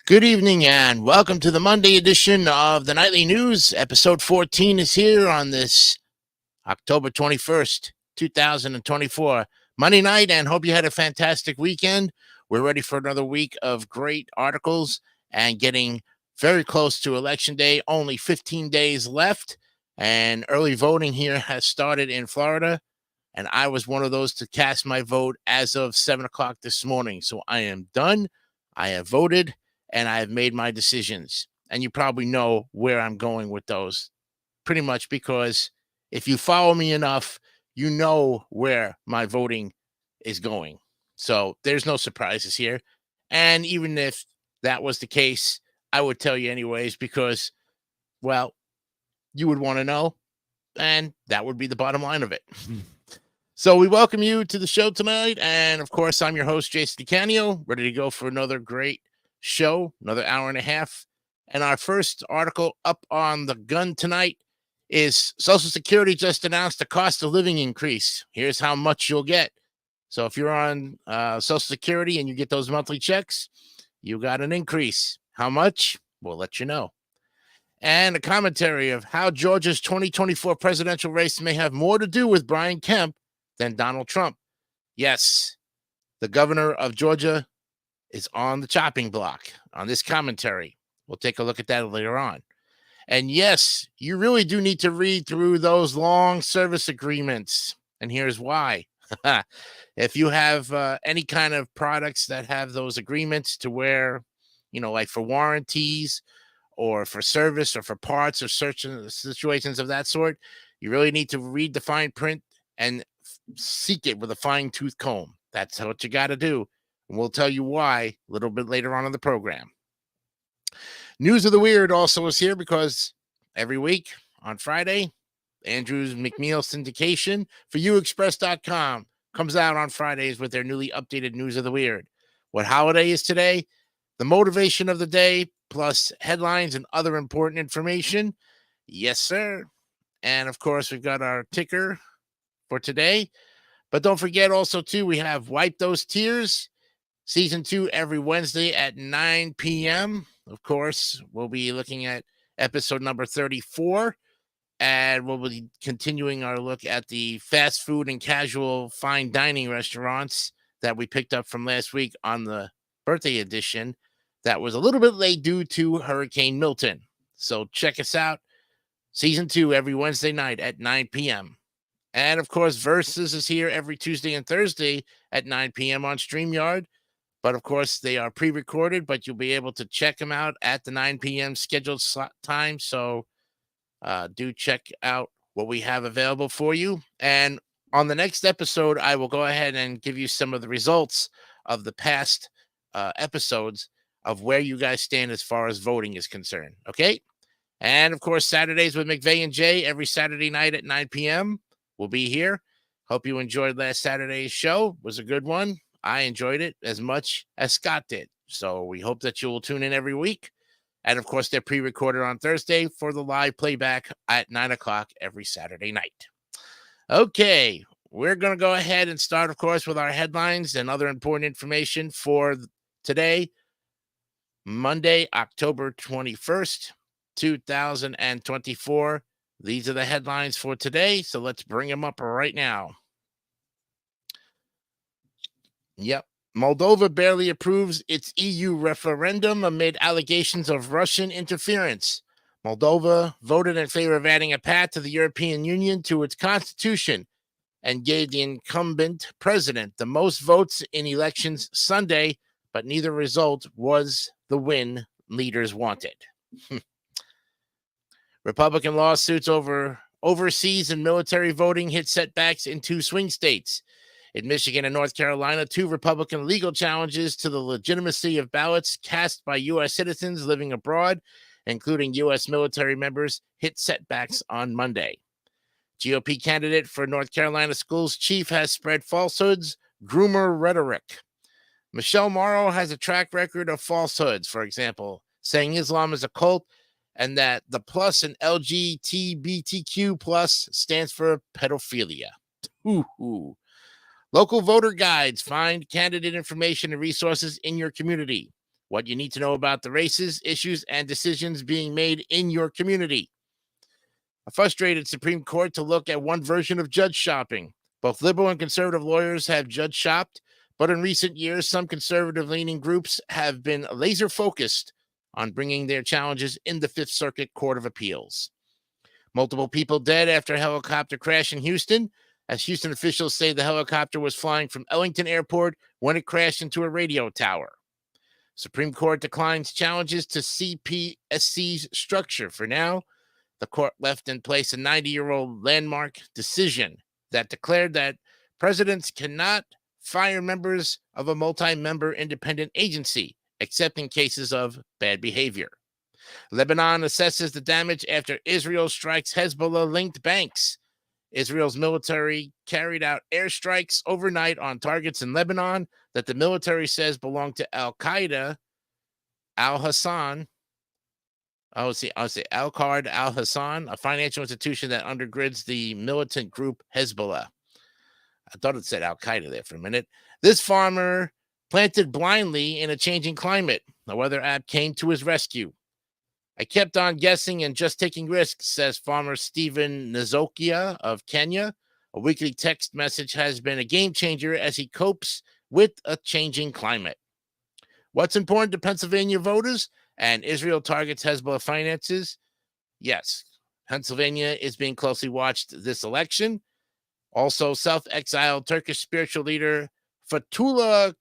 Good evening and welcome to the Monday edition of the Nightly News. Episode 14 is here on this October 21st, 2024, Monday night, and hope you had a fantastic weekend. We're ready for another week of great articles and getting very close to Election Day. Only 15 days left, and early voting here has started in Florida, and I was one of those to cast my vote as of 7 o'clock this morning. So I am done. I have voted and I have made my decisions. And you probably know where I'm going with those, pretty much because if you follow me enough, you know where my voting is going. So there's no surprises here. And even if that was the case, I would tell you anyways, because, well, you would want to know. And that would be the bottom line of it. So we welcome you to the show tonight. And of course, I'm your host, Jason DeCanio, ready to go for another great show, another hour and a half. And our first article up on the gun tonight is Social Security just announced a cost of living increase. Here's how much you'll get. So if you're on Social Security and you get those monthly checks, you got an increase. How much? We'll let you know. And a commentary of how Georgia's 2024 presidential race may have more to do with Brian Kemp than Donald Trump. Yes, the governor of Georgia is on the chopping block on this commentary. We'll take a look at that later on. And yes, you really do need to read through those long service agreements. And here's why. If you have any kind of products that have those agreements to where, like for warranties or for service or for parts or certain situations of that sort, you really need to read the fine print and seek it with a fine-tooth comb. That's what you got to do. And we'll tell you why a little bit later on in the program. News of the Weird also is here because every week on Friday, Andrew's McNeil syndication for uexpress.com comes out on Fridays with their newly updated News of the Weird. What holiday is today? The motivation of the day, plus headlines and other important information. Yes, sir. And of course, we've got our ticker for today. But don't forget also, too, we have Wipe Those Tears, Season 2 every Wednesday at 9 p.m. Of course, we'll be looking at episode number 34, and we'll be continuing our look at the fast food and casual fine dining restaurants that we picked up from last week on the birthday edition that was a little bit late due to Hurricane Milton. So check us out, Season 2 every Wednesday night at 9 p.m. And, of course, Versus is here every Tuesday and Thursday at 9 p.m. on StreamYard. But, of course, they are pre-recorded, but you'll be able to check them out at the 9 p.m. scheduled slot time. So do check out what we have available for you. And on the next episode, I will go ahead and give you some of the results of the past episodes of where you guys stand as far as voting is concerned. Okay? And, of course, Saturdays with McVay and Jay every Saturday night at 9 p.m. We'll be here. Hope you enjoyed last Saturday's show. It was a good one. I enjoyed it as much as Scott did. So we hope that you will tune in every week. And, of course, they're pre-recorded on Thursday for the live playback at 9 o'clock every Saturday night. Okay, we're going to go ahead and start, of course, with our headlines and other important information for today, Monday, October 21st, 2024. These are the headlines for today, so let's bring them up right now. Yep. Moldova barely approves its EU referendum amid allegations of Russian interference. Moldova voted in favor of adding a path to the European Union to its constitution and gave the incumbent president the most votes in elections Sunday, but neither result was the win leaders wanted. Republican lawsuits over overseas and military voting hit setbacks in two swing states. In Michigan and North Carolina, two Republican legal challenges to the legitimacy of ballots cast by U.S. citizens living abroad, including U.S. military members, hit setbacks on Monday. GOP candidate for North Carolina schools chief has spread falsehoods, groomer rhetoric. Michelle Morrow has a track record of falsehoods, for example, saying Islam is a cult and that the plus in LGBTQ plus stands for pedophilia. Ooh. Local voter guides find candidate information and resources in your community. what you need to know about the races, issues, and decisions being made in your community. A frustrated Supreme Court to look at one version of judge shopping. Both liberal and conservative lawyers have judge shopped, but in recent years, some conservative-leaning groups have been laser-focused on bringing their challenges in the Fifth Circuit Court of Appeals. Multiple people dead after a helicopter crash in Houston, as Houston officials say the helicopter was flying from Ellington Airport when it crashed into a radio tower. Supreme Court declines challenges to CPSC's structure. For now, the court left in place a 90-year-old landmark decision that declared that presidents cannot fire members of a multi-member independent agency, except in cases of bad behavior. Lebanon assesses the damage after Israel strikes Hezbollah-linked banks. Israel's military carried out airstrikes overnight on targets in Lebanon that the military says belong to Al-Qaeda, Al-Hassan, Al-Qard Al-Hassan, a financial institution that undergirds the militant group Hezbollah. I thought it said Al-Qaeda there for a minute. This farmer planted blindly in a changing climate. The weather app came to his rescue. I kept on guessing and just taking risks, says farmer Stephen Nzokia of Kenya. A weekly text message has been a game changer as he copes with a changing climate. What's important to Pennsylvania voters? And Israel targets Hezbollah finances? Yes, Pennsylvania is being closely watched this election. Also, self-exiled Turkish spiritual leader Fethullah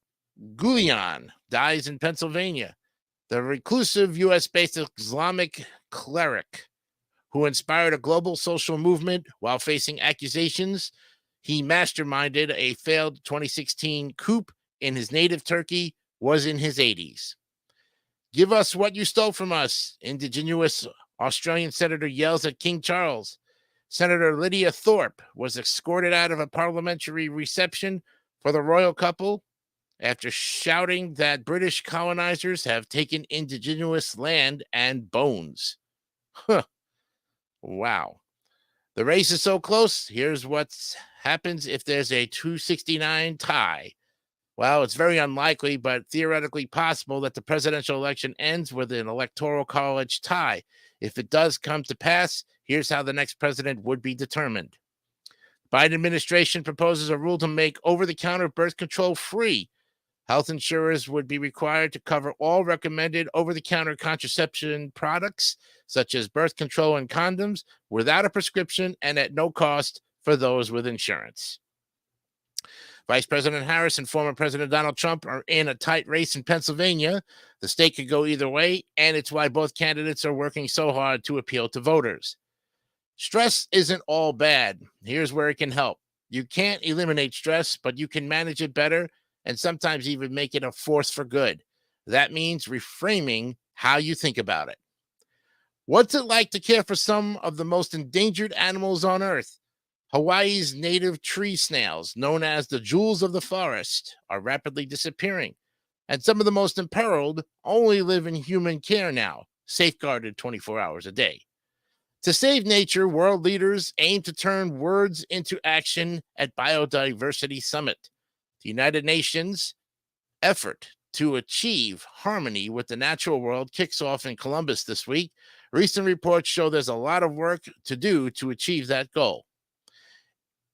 Gulen dies in Pennsylvania. The reclusive U.S.-based Islamic cleric who inspired a global social movement while facing accusations he masterminded a failed 2016 coup in his native Turkey was in his 80s. Give us what you stole from us, indigenous Australian senator yells at King Charles. Senator Lydia Thorpe was escorted out of a parliamentary reception for the royal couple after shouting that British colonizers have taken indigenous land and bones. Huh. Wow. The race is so close. Here's what happens if there's a 269 tie. Well, it's very unlikely, but theoretically possible that the presidential election ends with an electoral college tie. If it does come to pass, here's how the next president would be determined. Biden administration proposes a rule to make over-the-counter birth control free. Health insurers would be required to cover all recommended over-the-counter contraception products, such as birth control and condoms, without a prescription and at no cost for those with insurance. Vice President Harris and former President Donald Trump are in a tight race in Pennsylvania. The state could go either way, and it's why both candidates are working so hard to appeal to voters. Stress isn't all bad. Here's where it can help. You can't eliminate stress, but you can manage it better and sometimes even make it a force for good. That means reframing how you think about it. What's it like to care for some of the most endangered animals on Earth? Hawaii's native tree snails, known as the jewels of the forest, are rapidly disappearing, and some of the most imperiled only live in human care now, safeguarded 24 hours a day. To save nature, world leaders aim to turn words into action at Biodiversity Summit. The United Nations effort to achieve harmony with the natural world kicks off in Columbus this week. Recent reports show there's a lot of work to do to achieve that goal.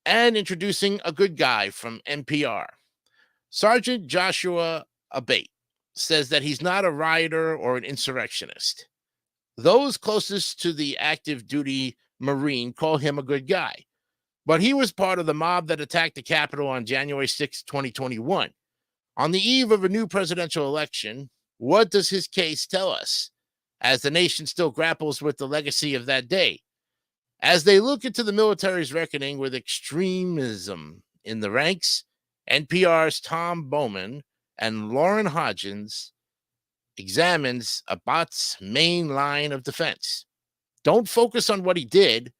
And introducing a good guy from NPR. Sergeant Joshua Abate says that he's not a rioter or an insurrectionist. Those closest to the active duty Marine call him a good guy. But he was part of the mob that attacked the Capitol on January 6, 2021. On the eve of a new presidential election, what does his case tell us as the nation still grapples with the legacy of that day? As they look into the military's reckoning with extremism in the ranks, NPR's Tom Bowman and Lauren Hodgins examines Abate's main line of defense. Don't focus on what he did.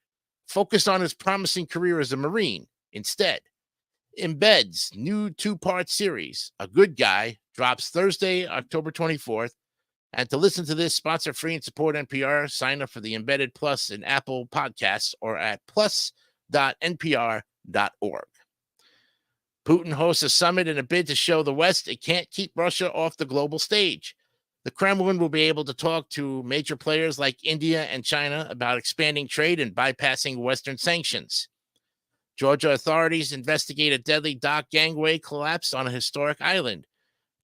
Focus on his promising career as a Marine instead. Embed's new two-part series, A Good Guy, drops Thursday, October 24th. And to listen to this sponsor-free and support NPR, sign up for the Embedded Plus in Apple Podcasts or at plus.npr.org. Putin hosts a summit in a bid to show the West it can't keep Russia off the global stage. The Kremlin will be able to talk to major players like India and China about expanding trade and bypassing Western sanctions. Georgia authorities investigate a deadly dock gangway collapse on a historic island.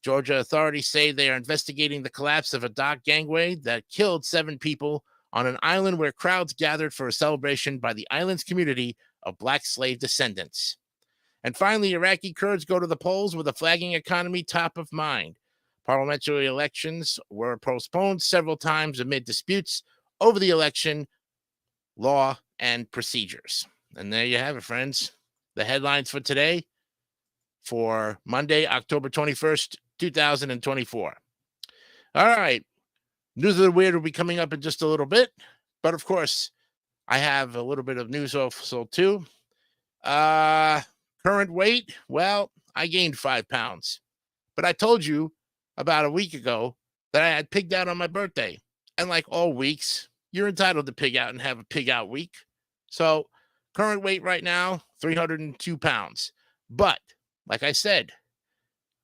Georgia authorities say they are investigating the collapse of a dock gangway that killed 7 people on an island where crowds gathered for a celebration by the island's community of black slave descendants. And finally, Iraqi Kurds go to the polls with a flagging economy top of mind. Parliamentary elections were postponed several times amid disputes over the election law and procedures. And there you have it, friends. The headlines for today, for Monday, October 21st, 2024. All right. News of the Weird will be coming up in just a little bit. But of course, I have a little bit of news also too. Current weight, well, I gained 5 pounds. But I told you about a week ago that I had pigged out on my birthday. And like all weeks, you're entitled to pig out and have a pig out week. So current weight right now, 302 pounds. But like I said,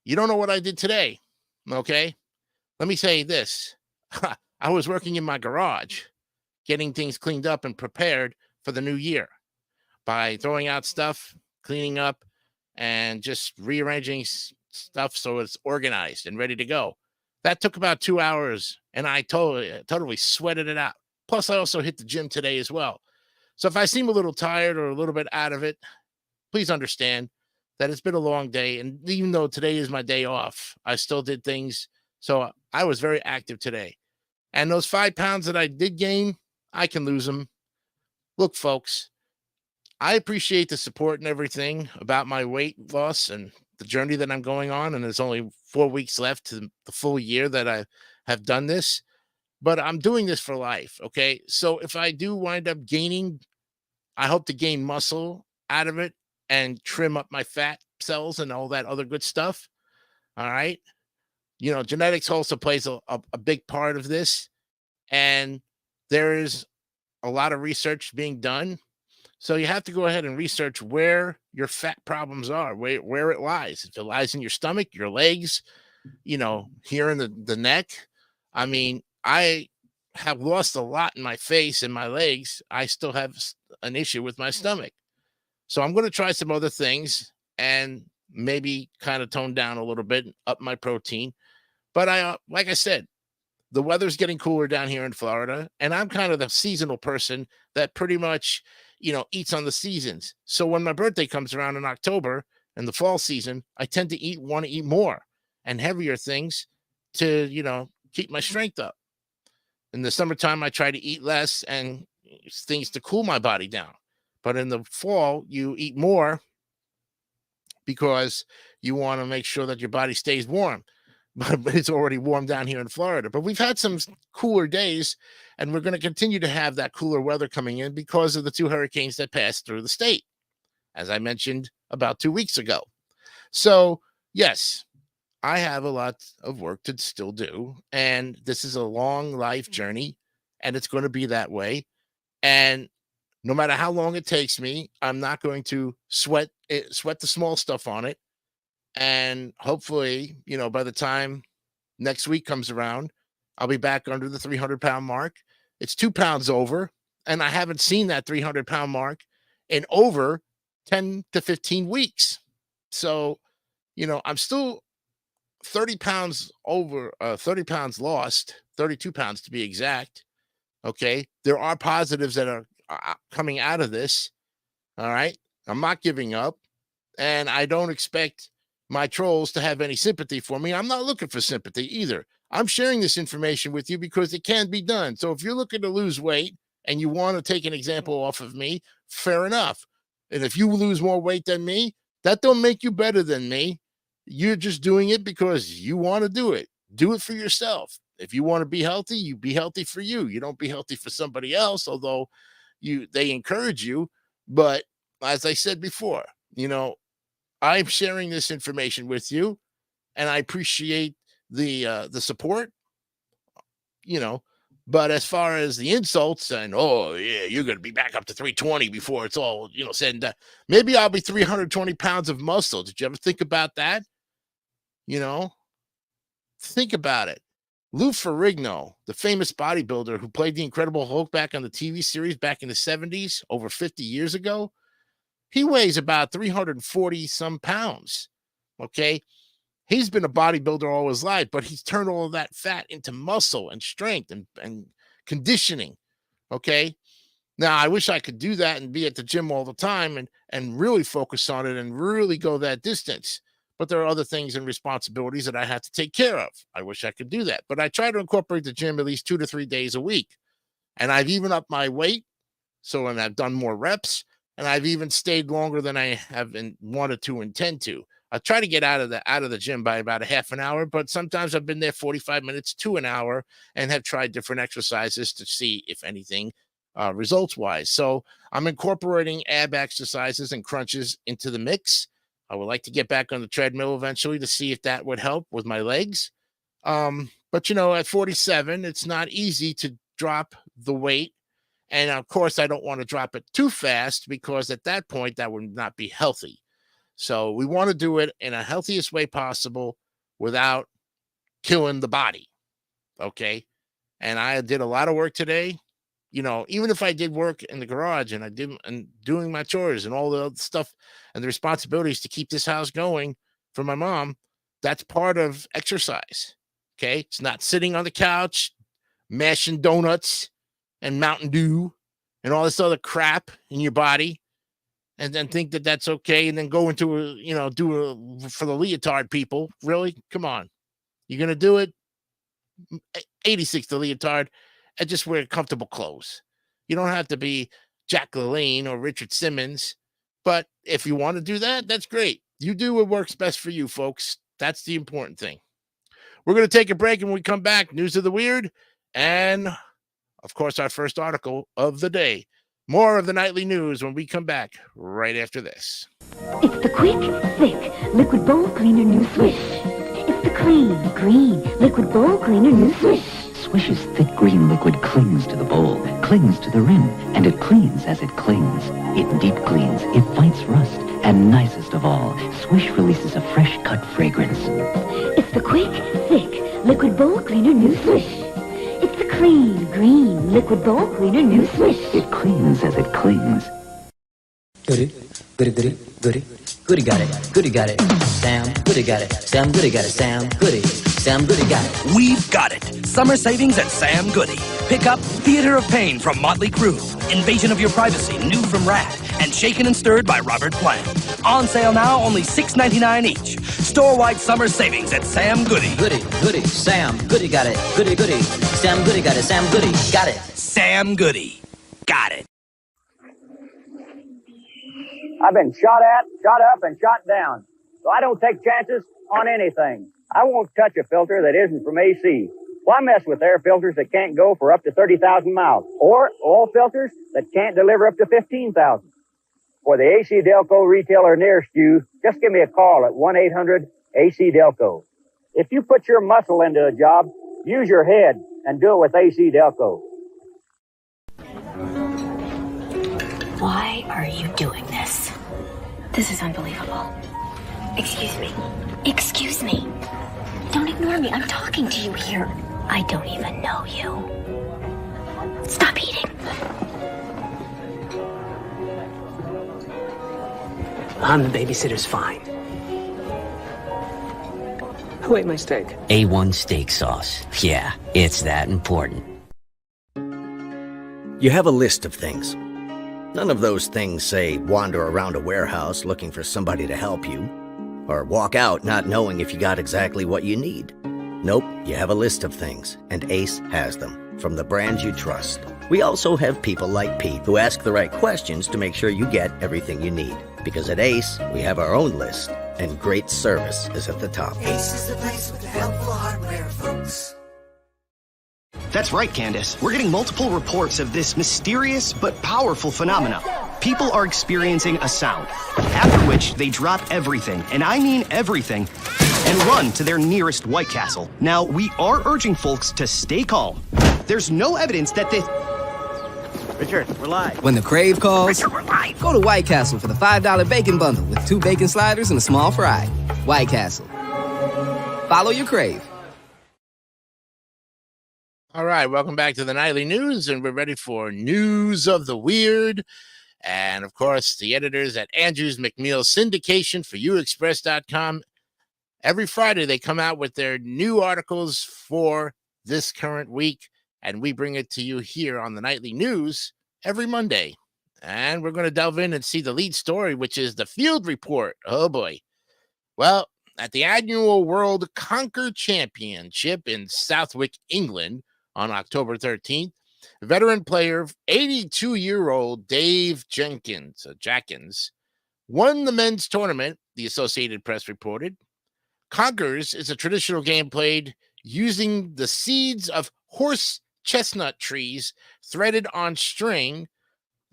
you don't know what I did today. Okay. Let me say this. I was working in my garage, getting things cleaned up and prepared for the new year by throwing out stuff, cleaning up, and just rearranging stuff so it's organized and ready to go. That took about 2 hours, and I totally sweated it out. Plus, I also hit the gym today as well. So if I seem a little tired or a little bit out of it, please understand that it's been a long day. And even though today is my day off, I still did things. So I was very active today. And those 5 pounds that I did gain, I can lose them. Look, folks, I appreciate the support and everything about my weight loss and the journey that I'm going on. And there's only 4 weeks left to the full year that I have done this. But I'm doing this for life, okay? So if I do wind up gaining, I hope to gain muscle out of it and trim up my fat cells and all that other good stuff. All right. You know, genetics also plays a big part of this. And there is a lot of research being done. So you have to go ahead and research where your fat problems are, where it lies. If it lies in your stomach, your legs, you know, here in the neck. I mean, I have lost a lot in my face and my legs. I still have an issue with my stomach. So I'm going to try some other things and maybe kind of tone down a little bit, up my protein. But like I said, the weather's getting cooler down here in Florida, and I'm kind of the seasonal person that pretty much, you know, eats on the seasons. So when my birthday comes around in October and the fall season, I tend to want to eat more and heavier things to, you know, keep my strength up. In the summertime, I try to eat less and things to cool my body down. But in the fall, you eat more because you want to make sure that your body stays warm. But it's already warm down here in Florida. But we've had some cooler days, and we're going to continue to have that cooler weather coming in because of the 2 hurricanes that passed through the state, as I mentioned about 2 weeks ago. So, yes, I have a lot of work to still do, and this is a long life journey, and it's going to be that way. And no matter how long it takes me, I'm not going to sweat the small stuff on it. And hopefully, you know, by the time next week comes around, I'll be back under the 300-pound mark. It's 2 pounds over, and I haven't seen that 300-pound mark in over 10 to 15 weeks. So, you know, I'm still 30 pounds over, 30 pounds lost, 32 pounds to be exact. Okay. There are positives that are coming out of this. All right. I'm not giving up, and I don't expect my trolls to have any sympathy for me. I'm not looking for sympathy either. I'm sharing this information with you because it can be done. So if you're looking to lose weight and you want to take an example off of me, fair enough. And if you lose more weight than me, that don't make you better than me. You're just doing it because you want to do it. Do it for yourself. If you want to be healthy, you be healthy for you. You don't be healthy for somebody else, although they encourage you. But as I said before, you know, I'm sharing this information with you, and I appreciate the support, you know. But as far as the insults and, oh yeah, you're gonna be back up to 320 before it's all, you know, said and done. Maybe I'll be 320 pounds of muscle. Did you ever think about that? You know, think about it. Lou Ferrigno, the famous bodybuilder who played the Incredible Hulk back on the TV series back in the 70s, over 50 years ago, he weighs about 340 some pounds. Okay. He's been a bodybuilder all his life, but he's turned all of that fat into muscle and strength and conditioning. Okay. Now, I wish I could do that and be at the gym all the time and really focus on it and really go that distance. But there are other things and responsibilities that I have to take care of. I wish I could do that. But I try to incorporate the gym at least 2 to 3 days a week. And I've even upped my weight. So, and I've done more reps. And I've even stayed longer than I have wanted to intend to. I try to get out of the gym by about a half an hour, but sometimes I've been there 45 minutes to an hour and have tried different exercises to see if anything results wise. So I'm incorporating ab exercises and crunches into the mix. I would like to get back on the treadmill eventually to see if that would help with my legs. But you know, at 47, it's not easy to drop the weight. And of course, I don't want to drop it too fast because at that point, that would not be healthy. So we want to do it in a healthiest way possible without killing the body. Okay. And I did a lot of work today. You know, even if I did work in the garage and doing my chores and all the other stuff and the responsibilities to keep this house going for my mom, that's part of exercise. Okay. It's not sitting on the couch, mashing donuts and Mountain Dew and all this other crap in your body and then think that that's okay. And then go into for the leotard people. Really? Come on. You're going to do it. 86 the leotard. And just wear comfortable clothes. You don't have to be Jack LaLanne or Richard Simmons. But if you want to do that, that's great. You do what works best for you, folks. That's the important thing. We're going to take a break, and when we come back, News of the Weird, and, of course, our first article of the day. More of the nightly news when we come back right after this. It's the quick, thick, liquid bowl cleaner new Swish. It's the clean, green, liquid bowl cleaner new Swish. Swish's thick green liquid clings to the bowl, clings to the rim, and it cleans as it clings. It deep cleans, it fights rust, and nicest of all, Swish releases a fresh cut fragrance. It's the quick, thick, liquid bowl cleaner new Swish. It's the clean, green, liquid bowl cleaner new Swish. It cleans as it clings. Goody, goody, goody, goody. Goody got it, Goody got it. Sam Goody got it, Sam Goody got it, Sam Goody. Sam Goody got it. We've got it. Summer savings at Sam Goody. Pick up Theater of Pain from Motley Crue, Invasion of Your Privacy, new from Rat, and Shaken and Stirred by Robert Plant. On sale now, only $6.99 each. Store-wide summer savings at Sam Goody. Goody, Goody, Sam Goody got it. Goody, Goody. Sam Goody got it, Sam Goody got it. Sam Goody. Got it. I've been shot at, shot up, and shot down. So I don't take chances on anything. I won't touch a filter that isn't from AC. Why mess with air filters that can't go for up to 30,000 miles? Or oil filters that can't deliver up to 15,000? For the AC Delco retailer nearest you, just give me a call at 1-800-AC Delco. If you put your muscle into a job, use your head and do it with AC Delco. Why are you doing this? This is unbelievable. Excuse me. Excuse me. Don't ignore me. I'm talking to you here. I don't even know you. Stop eating. I'm the babysitter's fine. Who ate my steak? A1 steak sauce. Yeah, it's that important. You have a list of things. None of those things say wander around a warehouse looking for somebody to help you, or walk out not knowing if you got exactly what you need. Nope, you have a list of things, and Ace has them, from the brands you trust. We also have people like Pete who ask the right questions to make sure you get everything you need. Because at Ace, we have our own list, and great service is at the top. Ace is the place with the helpful hardware, folks. That's right, Candace. We're getting multiple reports of this mysterious but powerful phenomena. People are experiencing a sound, after which they drop everything, and I mean everything, and run to their nearest White Castle. Now, we are urging folks to stay calm. There's no evidence that this... Richard, we're live. When the crave calls, Richard, we're live. Go to White Castle for the $5 bacon bundle with 2 bacon sliders and a small fry. White Castle. Follow your crave. All right, welcome back to the Nightly News, and we're ready for News of the Weird. And, of course, the editors at Andrews McMeel Syndication for uexpress.com. Every Friday, they come out with their new articles for this current week, and we bring it to you here on the Nightly News every Monday. And we're going to delve in and see the lead story, which is the field report. Oh, boy. Well, at the annual World Conquer Championship in Southwick, England, on October 13th, veteran player, 82-year-old Dave Jackins, won the men's tournament, the Associated Press reported. Conkers is a traditional game played using the seeds of horse chestnut trees threaded on string,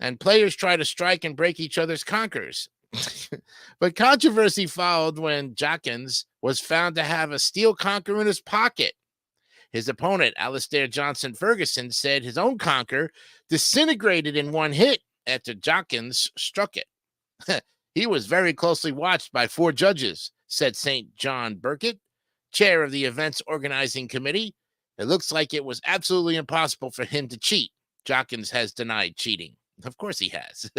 and players try to strike and break each other's conkers. But controversy followed when Jackins was found to have a steel conker in his pocket. His opponent, Alistair Johnson Ferguson, said his own conker disintegrated in one hit after Jackins struck it. He was very closely watched by 4 judges, said St. John Burkett, chair of the event's organizing committee. It looks like it was absolutely impossible for him to cheat. Jackins has denied cheating. Of course he has.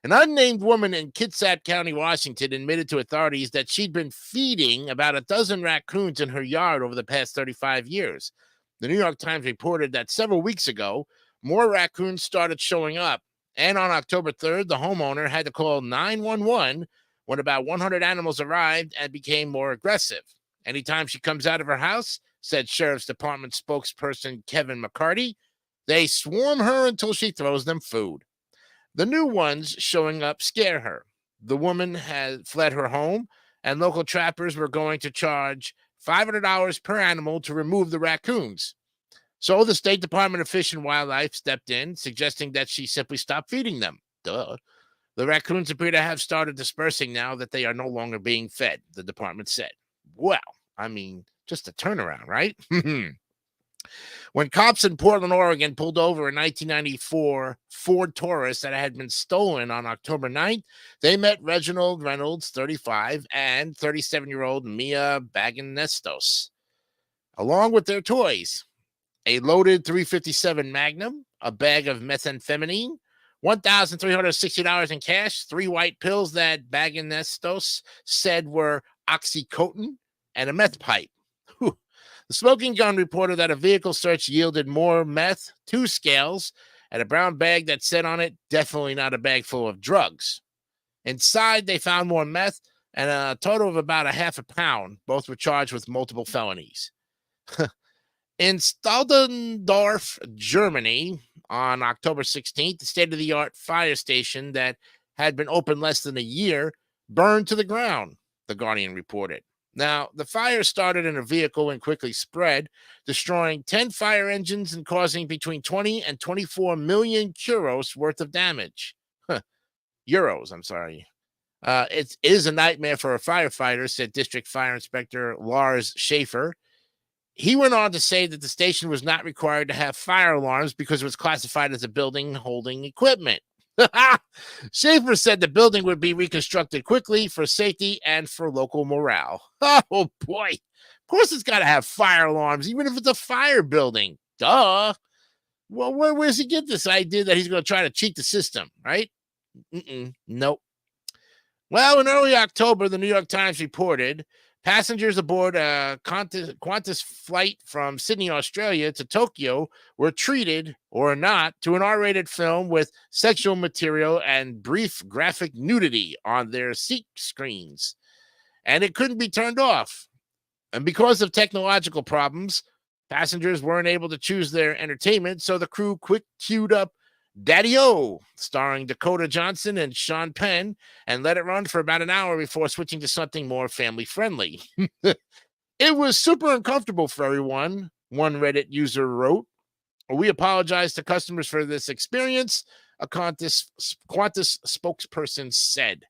An unnamed woman in Kitsap County, Washington, admitted to authorities that she'd been feeding about a dozen raccoons in her yard over the past 35 years. The New York Times reported that several weeks ago, more raccoons started showing up, and on October 3rd, the homeowner had to call 911 when about 100 animals arrived and became more aggressive. Anytime she comes out of her house, said Sheriff's Department spokesperson Kevin McCarty, they swarm her until she throws them food. The new ones showing up scare her. The woman had fled her home, and local trappers were going to charge $500 per animal to remove the raccoons. So the State Department of Fish and Wildlife stepped in, suggesting that she simply stop feeding them. Duh. The raccoons appear to have started dispersing now that they are no longer being fed, the department said. Well, I mean, just a turnaround, right? When cops in Portland, Oregon pulled over a 1994 Ford Taurus that had been stolen on October 9th, they met Reginald Reynolds, 35, and 37-year-old Mia Baginestos, along with their toys, a loaded .357 Magnum, a bag of methamphetamine, $1,360 in cash, 3 white pills that Baginestos said were oxycontin, and a meth pipe. Whew. The smoking gun reported that a vehicle search yielded more meth, 2 scales, and a brown bag that said on it, definitely not a bag full of drugs. Inside, they found more meth and a total of about a half a pound. Both were charged with multiple felonies. In Staudendorf, Germany, on October 16th, the state-of-the-art fire station that had been open less than a year burned to the ground, The Guardian reported. Now, the fire started in a vehicle and quickly spread, destroying 10 fire engines and causing between 20 and 24 million euros worth of damage. Euros, I'm sorry. It is a nightmare for a firefighter, said District Fire Inspector Lars Schaefer. He went on to say that the station was not required to have fire alarms because it was classified as a building holding equipment. Schaefer said the building would be reconstructed quickly for safety and for local morale. Oh, boy. Of course it's got to have fire alarms, even if it's a fire building. Duh. Well, where does he get this idea that he's going to try to cheat the system, right? Nope. Well, in early October, the New York Times reported passengers aboard a Qantas flight from Sydney, Australia to Tokyo were treated, or not, to an R-rated film with sexual material and brief graphic nudity on their seat screens. And it couldn't be turned off. And because of technological problems, passengers weren't able to choose their entertainment, so the crew quick queued up Daddy-O, starring Dakota Johnson and Sean Penn, and let it run for about an hour before switching to something more family-friendly. It was super uncomfortable for everyone, one Reddit user wrote. We apologize to customers for this experience, a Qantas spokesperson said.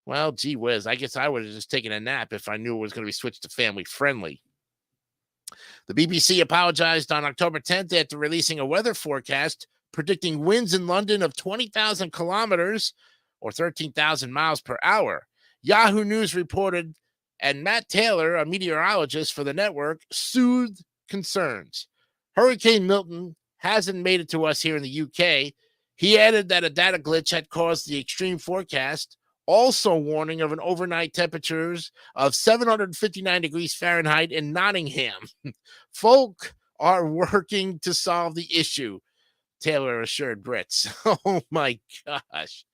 Well, gee whiz, I guess I would have just taken a nap if I knew it was going to be switched to family-friendly. The BBC apologized on October 10th after releasing a weather forecast predicting winds in London of 20,000 kilometers or 13,000 miles per hour. Yahoo News reported, and Matt Taylor, a meteorologist for the network, soothed concerns. Hurricane Milton hasn't made it to us here in the UK. He added that a data glitch had caused the extreme forecast, also warning of an overnight temperatures of 759 degrees Fahrenheit in Nottingham. Folk are working to solve the issue, Taylor assured Brits. Oh my gosh.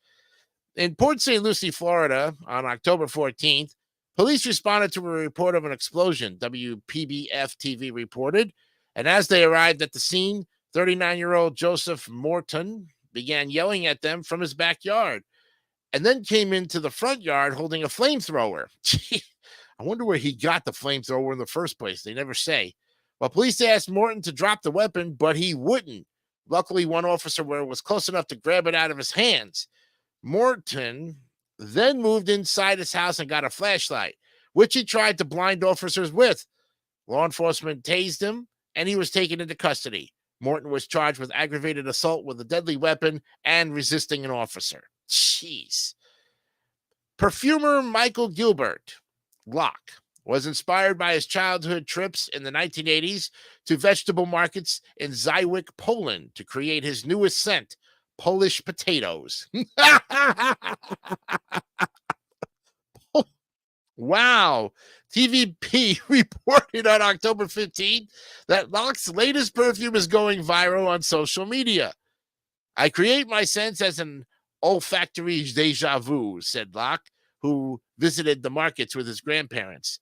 In Port St. Lucie, Florida, on October 14th, police responded to a report of an explosion, WPBF TV reported. And as they arrived at the scene, 39-year-old Joseph Morton began yelling at them from his backyard and then came into the front yard holding a flamethrower. I wonder where he got the flamethrower in the first place. They never say. Well, police asked Morton to drop the weapon, but he wouldn't. Luckily, one officer was close enough to grab it out of his hands. Morton then moved inside his house and got a flashlight, which he tried to blind officers with. Law enforcement tased him, and he was taken into custody. Morton was charged with aggravated assault with a deadly weapon and resisting an officer. Jeez. Perfumer Michael Gilbert, Locke, was inspired by his childhood trips in the 1980s to vegetable markets in Zywick, Poland, to create his newest scent, Polish potatoes. Wow. TVP reported on October 15th that Locke's latest perfume is going viral on social media. I create my scents as an olfactory deja vu, said Locke, who visited the markets with his grandparents.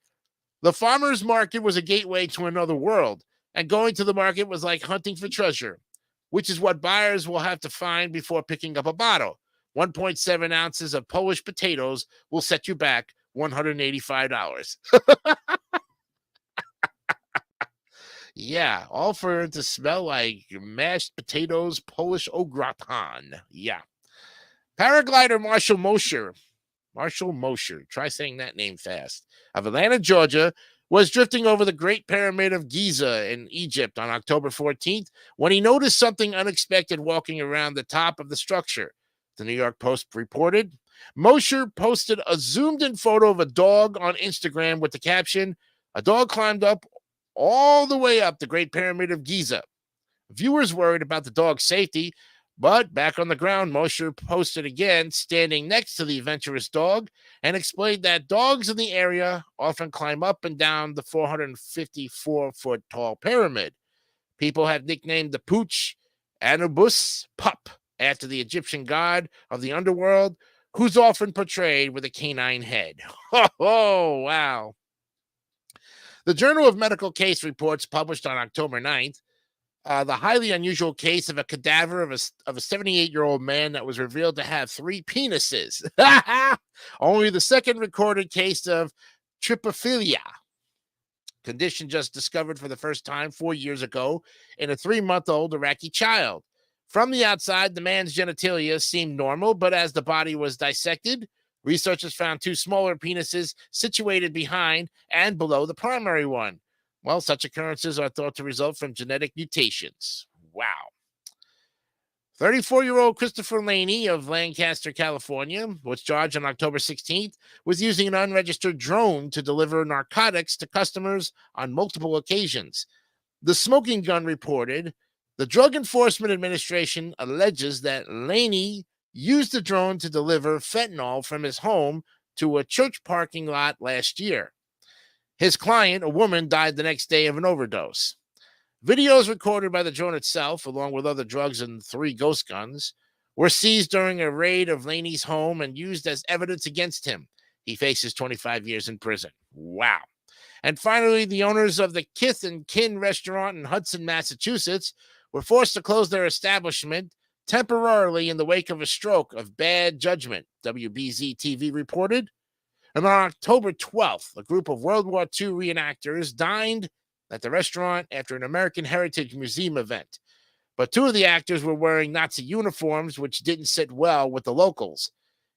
The farmer's market was a gateway to another world, and going to the market was like hunting for treasure, which is what buyers will have to find before picking up a bottle. 1.7 ounces of Polish potatoes will set you back $185. Yeah, all for it to smell like mashed potatoes, Polish au gratin. Yeah. Paraglider Marshall Mosher, try saying that name fast, of Atlanta, Georgia, was drifting over the Great Pyramid of Giza in Egypt on October 14th when he noticed something unexpected walking around the top of the structure. The New York Post reported. Mosher posted a zoomed-in photo of a dog on Instagram with the caption, "A dog climbed up all the way up the Great Pyramid of Giza." Viewers worried about the dog's safety, but back on the ground, Mosher posted again, standing next to the adventurous dog, and explained that dogs in the area often climb up and down the 454-foot tall pyramid. People have nicknamed the pooch Anubis Pup after the Egyptian god of the underworld, who's often portrayed with a canine head. Oh, wow. The Journal of Medical Case Reports published on October 9th the highly unusual case of a cadaver of a 78-year-old man that was revealed to have 3 penises. Only the second recorded case of trypophilia, condition just discovered for the first time 4 years ago in a 3-month-old Iraqi child. From the outside, the man's genitalia seemed normal, but as the body was dissected, researchers found 2 smaller penises situated behind and below the primary one. Well, such occurrences are thought to result from genetic mutations. Wow. 34-year-old Christopher Laney of Lancaster, California, was charged on October 16th with using an unregistered drone to deliver narcotics to customers on multiple occasions. The Smoking Gun reported, the Drug Enforcement Administration alleges that Laney used the drone to deliver fentanyl from his home to a church parking lot last year. His client, a woman, died the next day of an overdose. Videos recorded by the drone itself, along with other drugs and 3 ghost guns, were seized during a raid of Laney's home and used as evidence against him. He faces 25 years in prison. Wow. And finally, the owners of the Kith and Kin restaurant in Hudson, Massachusetts, were forced to close their establishment temporarily in the wake of a stroke of bad judgment, WBZ-TV reported. And on October 12th, a group of World War II reenactors dined at the restaurant after an American Heritage Museum event. But 2 of the actors were wearing Nazi uniforms, which didn't sit well with the locals.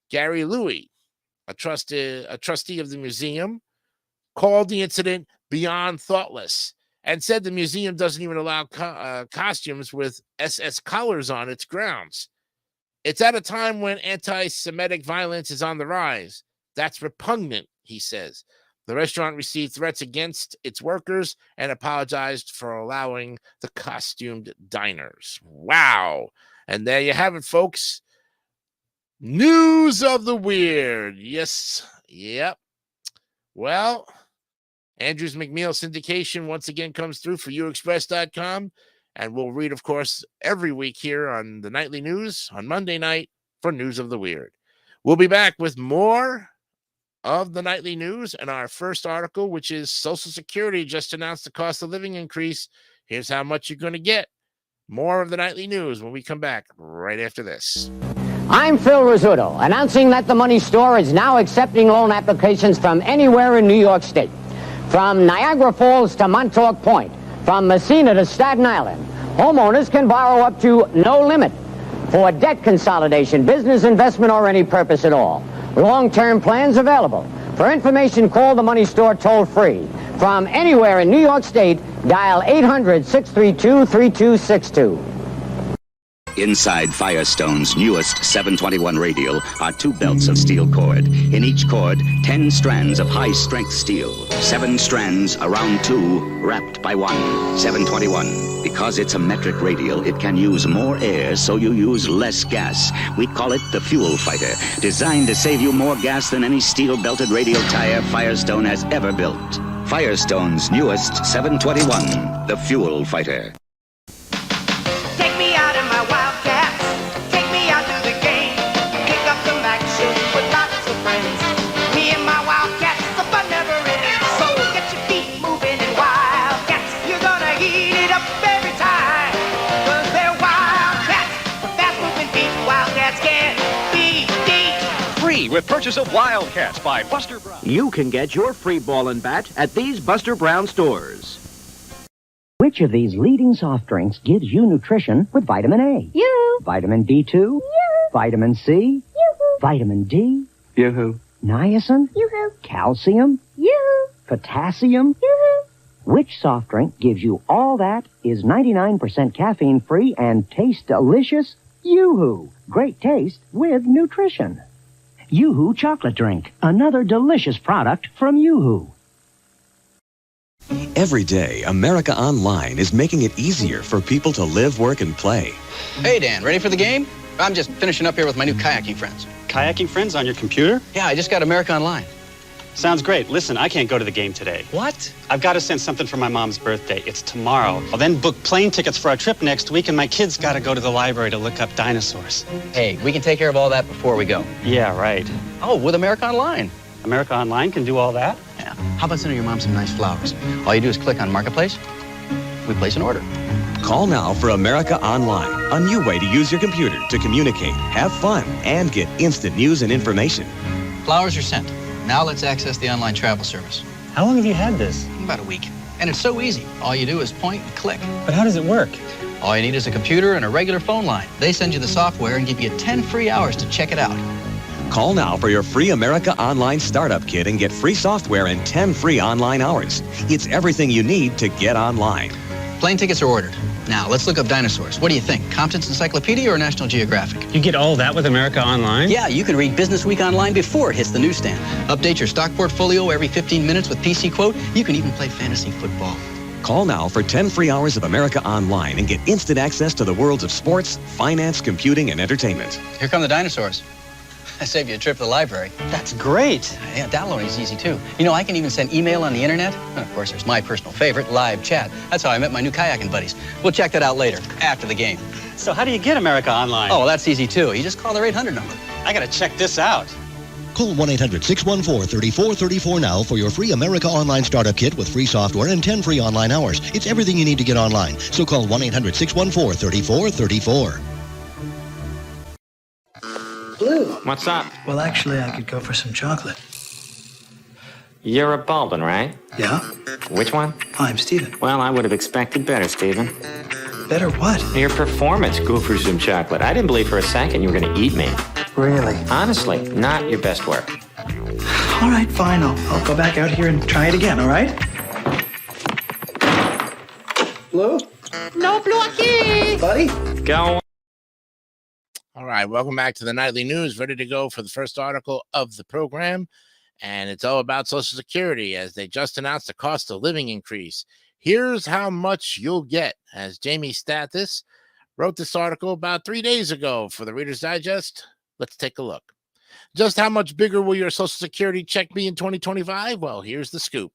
Gary Louis, a trustee of the museum, called the incident beyond thoughtless and said the museum doesn't even allow costumes with SS collars on its grounds. It's at a time when anti-Semitic violence is on the rise. That's repugnant, he says. The restaurant received threats against its workers and apologized for allowing the costumed diners. Wow. And there you have it, folks. News of the weird. Yes. Yep. Well, Andrews McMeel syndication once again comes through for uexpress.com. And we'll read, of course, every week here on the Nightly News on Monday night for News of the Weird. We'll be back with more of the Nightly News and our first article, which is Social Security just announced the cost of living increase. Here's how much you're going to get. More of the Nightly News when we come back right after this. I'm Phil Rizzuto, announcing that the Money Store is now accepting loan applications from anywhere in New York State. From Niagara Falls to Montauk Point, from Messina to Staten Island, homeowners can borrow up to no limit for debt consolidation, business investment, or any purpose at all. Long-term plans available. For information, call the Money Store toll-free. From anywhere in New York State, dial 800-632-3262. Inside Firestone's newest 721 radial are 2 belts of steel cord. In each cord, 10 strands of high-strength steel. 7 strands around 2, wrapped by 1. 721. Because it's a metric radial, it can use more air, so you use less gas. We call it the Fuel Fighter, designed to save you more gas than any steel-belted radial tire Firestone has ever built. Firestone's newest 721, the Fuel Fighter. Take me out in my Wildcats. Take me out to the game. Kick up some action with lots of friends. Me and my Wildcats, the fun never ends. So get your feet moving in Wildcats. You're gonna heat it up every time. 'Cause they're Wildcats. With fast-moving feet, Wildcats can't be beat. Free with purchase of Wildcats by Buster Brown. You can get your free ball and bat at these Buster Brown stores. Which of these leading soft drinks gives you nutrition with vitamin A? Yoo-hoo. Vitamin B2? Yoo-hoo. Vitamin C? Yoo-hoo. Vitamin D? Yoo-hoo. Niacin? Yoo-hoo. Calcium? Yoo-hoo. Potassium? Yoo-hoo. Which soft drink gives you all that, is 99% caffeine-free, and tastes delicious? Yoo-hoo. Great taste with nutrition. Yoo-hoo chocolate drink, another delicious product from Yoo-hoo. Every day, America Online is making it easier for people to live, work, and play. Hey, Dan, ready for the game? I'm just finishing up here with my new kayaking friends. Kayaking friends on your computer? Yeah, I just got America Online. Sounds great. Listen, I can't go to the game today. What? I've got to send something for my mom's birthday. It's tomorrow. I'll then book plane tickets for our trip next week, and my kids got to go to the library to look up dinosaurs. Hey, we can take care of all that before we go. Yeah, right. Oh, with America Online. America Online can do all that? Yeah. How about sending your mom some nice flowers? All you do is click on Marketplace. We place an order. Call now for America Online, a new way to use your computer to communicate, have fun, and get instant news and information. Flowers are sent. Now let's access the online travel service. How long have you had this? About a week. And it's so easy. All you do is point and click. But how does it work? All you need is a computer and a regular phone line. They send you the software and give you 10 free hours to check it out. Call now for your free America Online Startup Kit and get free software and 10 free online hours. It's everything you need to get online. Plane tickets are ordered. Now, let's look up dinosaurs. What do you think? Compton's Encyclopedia or National Geographic? You get all that with America Online? Yeah, you can read Business Week online before it hits the newsstand. Update your stock portfolio every 15 minutes with PC Quote. You can even play fantasy football. Call now for 10 free hours of America Online and get instant access to the worlds of sports, finance, computing, and entertainment. Here come the dinosaurs. I saved you a trip to the library. That's great. Yeah, downloading is easy, too. You know, I can even send email on the internet. And of course, there's my personal favorite, live chat. That's how I met my new kayaking buddies. We'll check that out later, after the game. So how do you get America Online? Oh, well, that's easy, too. You just call their 800 number. I gotta check this out. Call 1-800-614-3434 now for your free America Online Startup Kit with free software and 10 free online hours. It's everything you need to get online. So call 1-800-614-3434. Blue. What's up? Well, actually, I could go for some chocolate. You're a Baldwin, right? Yeah? Which one? I'm Steven. Well, I would have expected better, Steven. Better what? Your performance, go for some chocolate. I didn't believe for a second you were going to eat me. Really? Honestly, not your best work. All right, fine. I'll go back out here and try it again, all right? Blue? No blue aquí. Buddy? Go. All right, welcome back to the Nightly News. Ready to go for the first article of the program. And it's all about Social Security as they just announced the cost of living increase. Here's how much you'll get, as Jamie Stathis wrote this article about 3 days ago for the Reader's Digest. Let's take a look. Just how much bigger will your Social Security check be in 2025? Well, here's the scoop.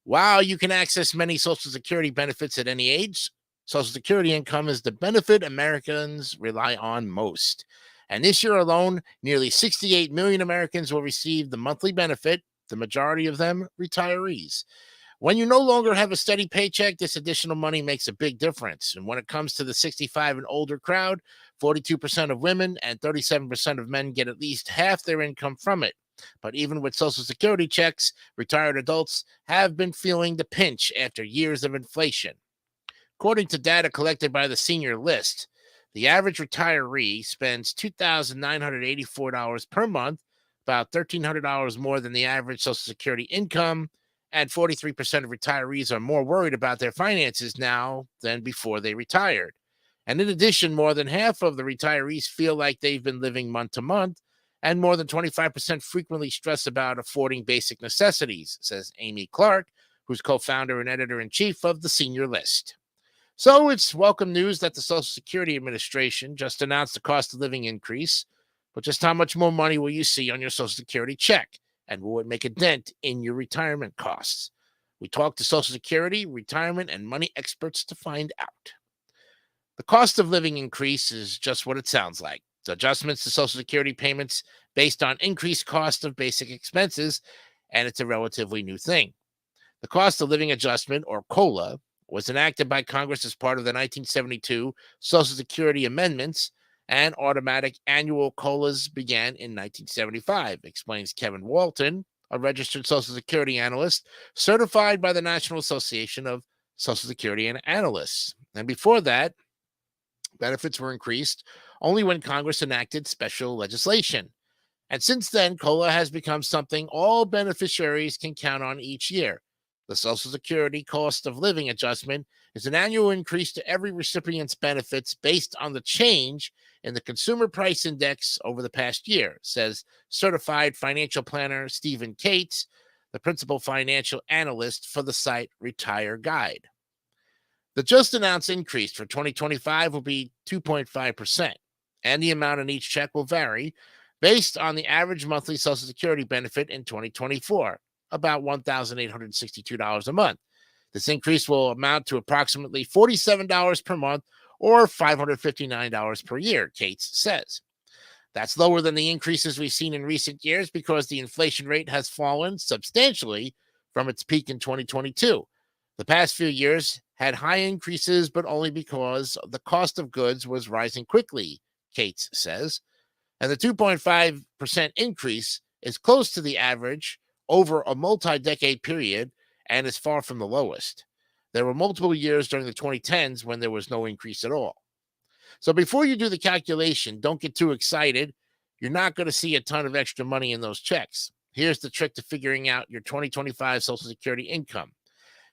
While you can access many Social Security benefits at any age, Social Security income is the benefit Americans rely on most. And this year alone, nearly 68 million Americans will receive the monthly benefit, the majority of them retirees. When you no longer have a steady paycheck, this additional money makes a big difference. And when it comes to the 65 and older crowd, 42% of women and 37% of men get at least half their income from it. But even with Social Security checks, retired adults have been feeling the pinch after years of inflation. According to data collected by the Senior List, the average retiree spends $2,984 per month, about $1,300 more than the average Social Security income, and 43% of retirees are more worried about their finances now than before they retired. And in addition, more than half of the retirees feel like they've been living month to month, and more than 25% frequently stress about affording basic necessities, says Amy Clark, who's co-founder and editor-in-chief of the Senior List. So it's welcome news that the Social Security Administration just announced the cost of living increase, but just how much more money will you see on your Social Security check? And will it make a dent in your retirement costs? We talked to Social Security, retirement, and money experts to find out. The cost of living increase is just what it sounds like. It's adjustments to Social Security payments based on increased cost of basic expenses, and it's a relatively new thing. The cost of living adjustment, or COLA, was enacted by Congress as part of the 1972 Social Security amendments, and automatic annual COLAs began in 1975, explains Kevin Walton, a registered Social Security analyst certified by the National Association of Social Security Analysts. And before that, benefits were increased only when Congress enacted special legislation. And since then, COLA has become something all beneficiaries can count on each year. The Social Security cost of living adjustment is an annual increase to every recipient's benefits based on the change in the Consumer Price Index over the past year, says certified financial planner Stephen Cates, the principal financial analyst for the site Retire Guide. The just announced increase for 2025 will be 2.5%, and the amount in each check will vary based on the average monthly Social Security benefit in 2024. About $1,862 a month. This increase will amount to approximately $47 per month or $559 per year, Cates says. That's lower than the increases we've seen in recent years because the inflation rate has fallen substantially from its peak in 2022. The past few years had high increases, but only because the cost of goods was rising quickly, Cates says. And the 2.5% increase is close to the average over a multi-decade period and is far from the lowest. There were multiple years during the 2010s when there was no increase at all. So before you do the calculation, don't get too excited. You're not going to see a ton of extra money in those checks. Here's the trick to figuring out your 2025 Social Security income.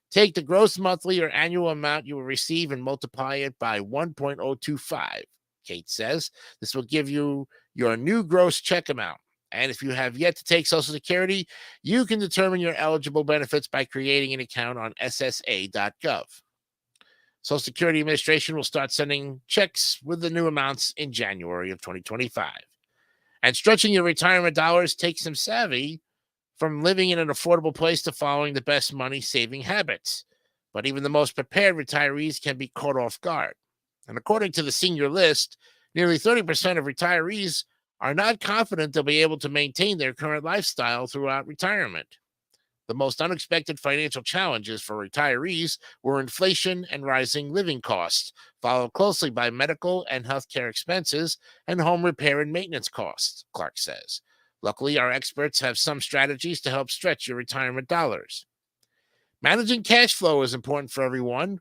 Take the gross monthly or annual amount you will receive and multiply it by 1.025, Kate says. This will give you your new gross check amount. And if you have yet to take Social Security, you can determine your eligible benefits by creating an account on ssa.gov. Social Security Administration will start sending checks with the new amounts in January of 2025. And stretching your retirement dollars takes some savvy, from living in an affordable place to following the best money-saving habits. But even the most prepared retirees can be caught off guard. And according to the Senior List, nearly 30% of retirees are not confident they'll be able to maintain their current lifestyle throughout retirement. The most unexpected financial challenges for retirees were inflation and rising living costs, followed closely by medical and healthcare expenses and home repair and maintenance costs, Clark says. Luckily, our experts have some strategies to help stretch your retirement dollars. Managing cash flow is important for everyone,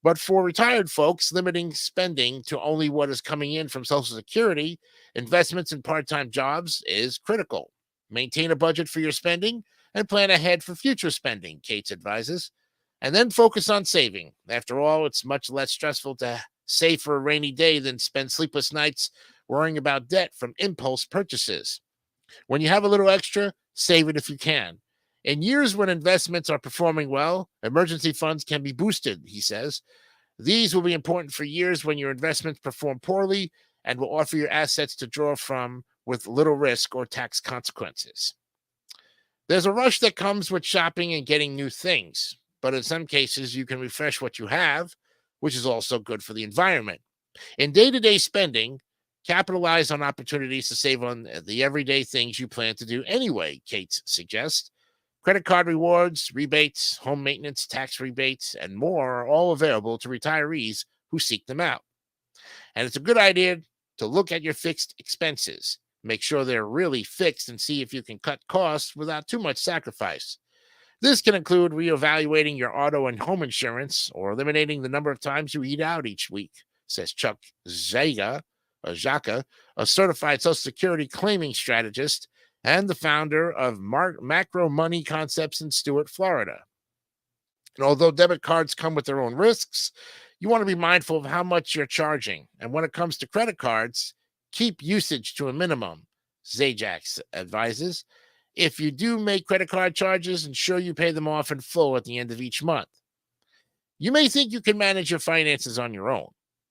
but for retired folks, limiting spending to only what is coming in from Social Security, investments in part-time jobs is critical. Maintain a budget for your spending and plan ahead for future spending, Cates advises. And then focus on saving. After all, it's much less stressful to save for a rainy day than spend sleepless nights worrying about debt from impulse purchases. When you have a little extra, save it if you can. In years when investments are performing well, emergency funds can be boosted, he says. These will be important for years when your investments perform poorly and will offer your assets to draw from with little risk or tax consequences. There's a rush that comes with shopping and getting new things, but in some cases you can refresh what you have, which is also good for the environment. In day-to-day spending, capitalize on opportunities to save on the everyday things you plan to do anyway, Kate suggests. Credit card rewards, rebates, home maintenance, tax rebates, and more are all available to retirees who seek them out. And it's a good idea to look at your fixed expenses. Make sure they're really fixed and see if you can cut costs without too much sacrifice. This can include reevaluating your auto and home insurance or eliminating the number of times you eat out each week, says Chuck Wjay, a certified Social Security claiming strategist and the founder of Macro Money Concepts in Stuart, Florida. And although debit cards come with their own risks, you want to be mindful of how much you're charging. And when it comes to credit cards, keep usage to a minimum, Zajac advises. If you do make credit card charges, ensure you pay them off in full at the end of each month. You may think you can manage your finances on your own,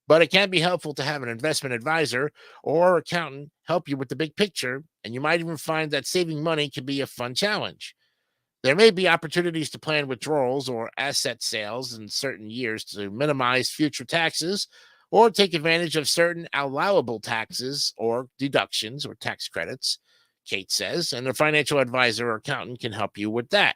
but it can be helpful to have an investment advisor or accountant help you with the big picture, and you might even find that saving money can be a fun challenge. There may be opportunities to plan withdrawals or asset sales in certain years to minimize future taxes or take advantage of certain allowable taxes or deductions or tax credits, Kate says, and a financial advisor or accountant can help you with that.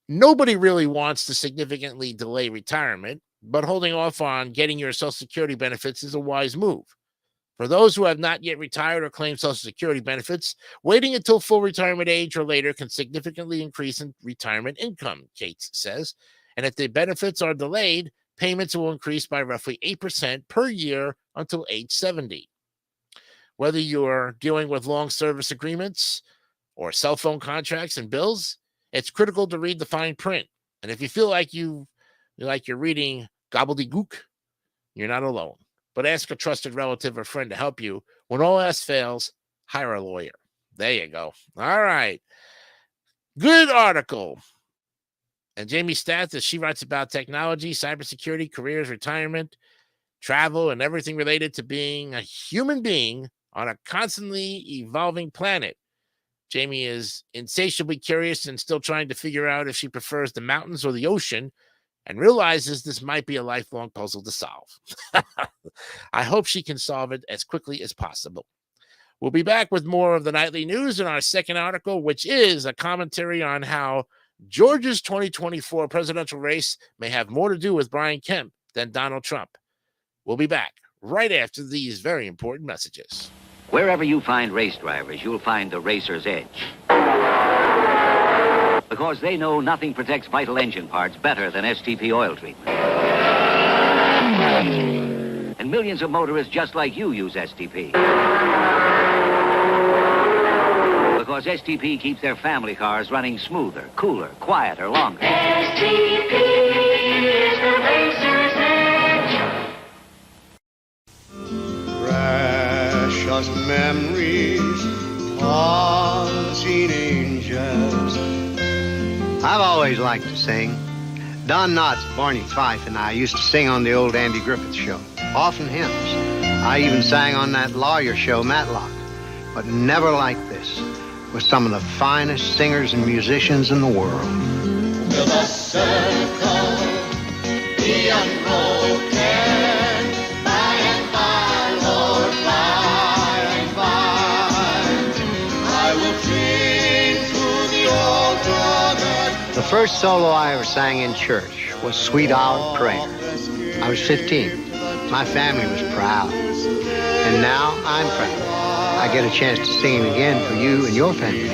Nobody really wants to significantly delay retirement, but holding off on getting your Social Security benefits is a wise move. For those who have not yet retired or claimed Social Security benefits, waiting until full retirement age or later can significantly increase in retirement income, Kate says. And if the benefits are delayed, payments will increase by roughly 8% per year until age 70. Whether you're dealing with long service agreements or cell phone contracts and bills, it's critical to read the fine print. And if you feel like you're reading gobbledygook, you're not alone. But ask a trusted relative or friend to help you. When all else fails, hire a lawyer. There you go. All right. Good article. And Jamie Stathis, she writes about technology, cybersecurity, careers, retirement, travel, and everything related to being a human being on a constantly evolving planet. Jamie is insatiably curious and still trying to figure out if she prefers the mountains or the ocean, and realizes this might be a lifelong puzzle to solve. I hope she can solve it as quickly as possible. We'll be back with more of the nightly news in our second article, which is a commentary on how Georgia's 2024 presidential race may have more to do with Brian Kemp than Donald Trump. We'll be back right after these very important messages. Wherever you find race drivers, you'll find the racer's edge. Because they know nothing protects vital engine parts better than STP oil treatment. And millions of motorists just like you use STP. Because STP keeps their family cars running smoother, cooler, quieter, longer. STP is the racer's edge. Precious memories of teen angels. I've always liked to sing. Don Knotts, Barney Fife, and I used to sing on the old Andy Griffith show. Often hymns. I even sang on that lawyer show, Matlock. But never like this, with some of the finest singers and musicians in the world. Will the circle be unbroken? By and by, Lord, by and by, I will sing through the old rugged. The first solo I ever sang in church was Sweet Hour Prayer. I was 15. My family was proud. And now I'm proud. I get a chance to sing it again for you and your family.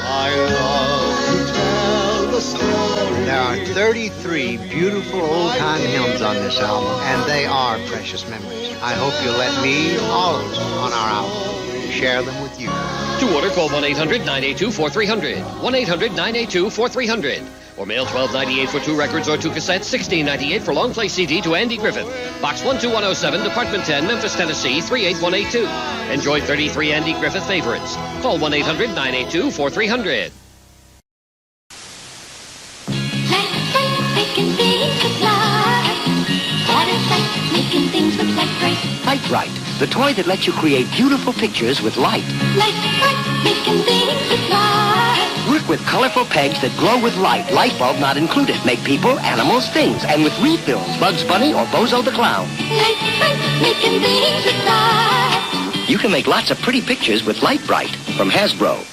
I love to tell the story. There are 33 beautiful old-time hymns on this album, and they are precious memories. I hope you'll let me and all of us on our album share them with you. To order, call 1-800-982-4300. 1-800-982-4300. Or mail $12.98 for 2 records or 2 cassettes, $16.98 for long play CD to Andy Griffith. Box 12107, Department 10, Memphis, Tennessee, 38182. Enjoy 33 Andy Griffith favorites. Call 1-800-982-4300. Light Bright, the toy that lets you create beautiful pictures with light. Work with colorful pegs that glow with light. Light bulb not included. Make people, animals, things. And with refills, Bugs Bunny or Bozo the Clown. You can make lots of pretty pictures with Light Bright from Hasbro.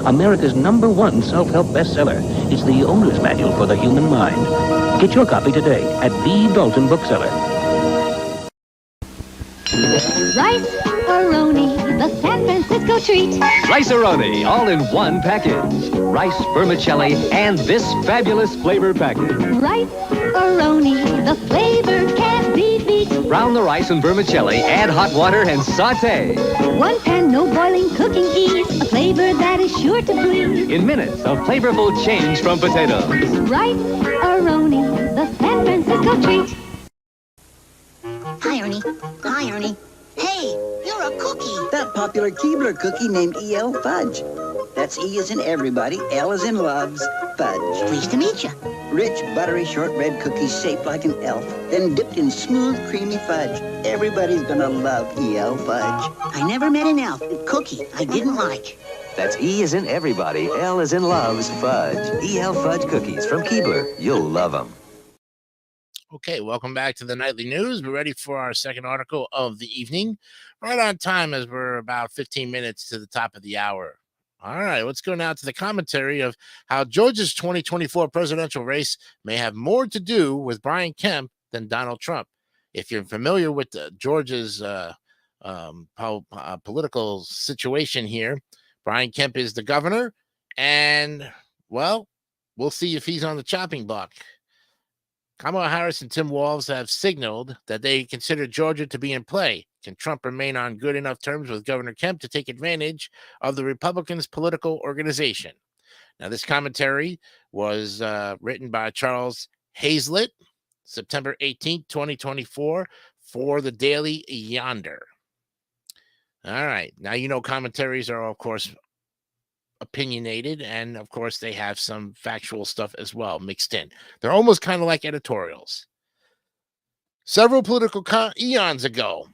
America's #1 self-help bestseller. It's the owner's manual for the human mind. Get your copy today at the Dalton Bookseller. Rice-A-Roni, the San Francisco treat. Rice-A-Roni, all in one package. Rice, vermicelli, and this fabulous flavor package. Rice-A-Roni, the flavor can't be beat. Brown the rice and vermicelli, add hot water, and saute. One pan, no boiling, cooking ease. A flavor that is sure to please. In minutes, a flavorful change from potatoes. Rice-A-Roni, the San Francisco treat. Hi, Ernie. Hi, Ernie. Hey, you're a cookie. That popular Keebler cookie named E.L. Fudge. That's E as in everybody, L as in loves, fudge. Pleased to meet you. Rich, buttery shortbread cookies shaped like an elf, then dipped in smooth, creamy fudge. Everybody's gonna love E.L. Fudge. I never met an elf cookie I didn't like. That's E as in everybody, L as in loves, fudge. E.L. Fudge cookies from Keebler. You'll love them. Okay, welcome back to the Nightly News. We're ready for our second article of the evening. Right on time as we're about 15 minutes to the top of the hour. All right, let's go now to the commentary of how Georgia's 2024 presidential race may have more to do with Brian Kemp than Donald Trump. If you're familiar with Georgia's political situation here, Brian Kemp is the governor, and, well, we'll see if he's on the chopping block. Kamala Harris and Tim Walz have signaled that they consider Georgia to be in play. Can Trump remain on good enough terms with Governor Kemp to take advantage of the Republicans' political organization? Now, this commentary was written by Charles Hazlett, September 18th, 2024, for the Daily Yonder. All right. Now, you know, commentaries are, of course, opinionated, and of course they have some factual stuff as well mixed in. They're almost kind of like editorials. Several political eons ago,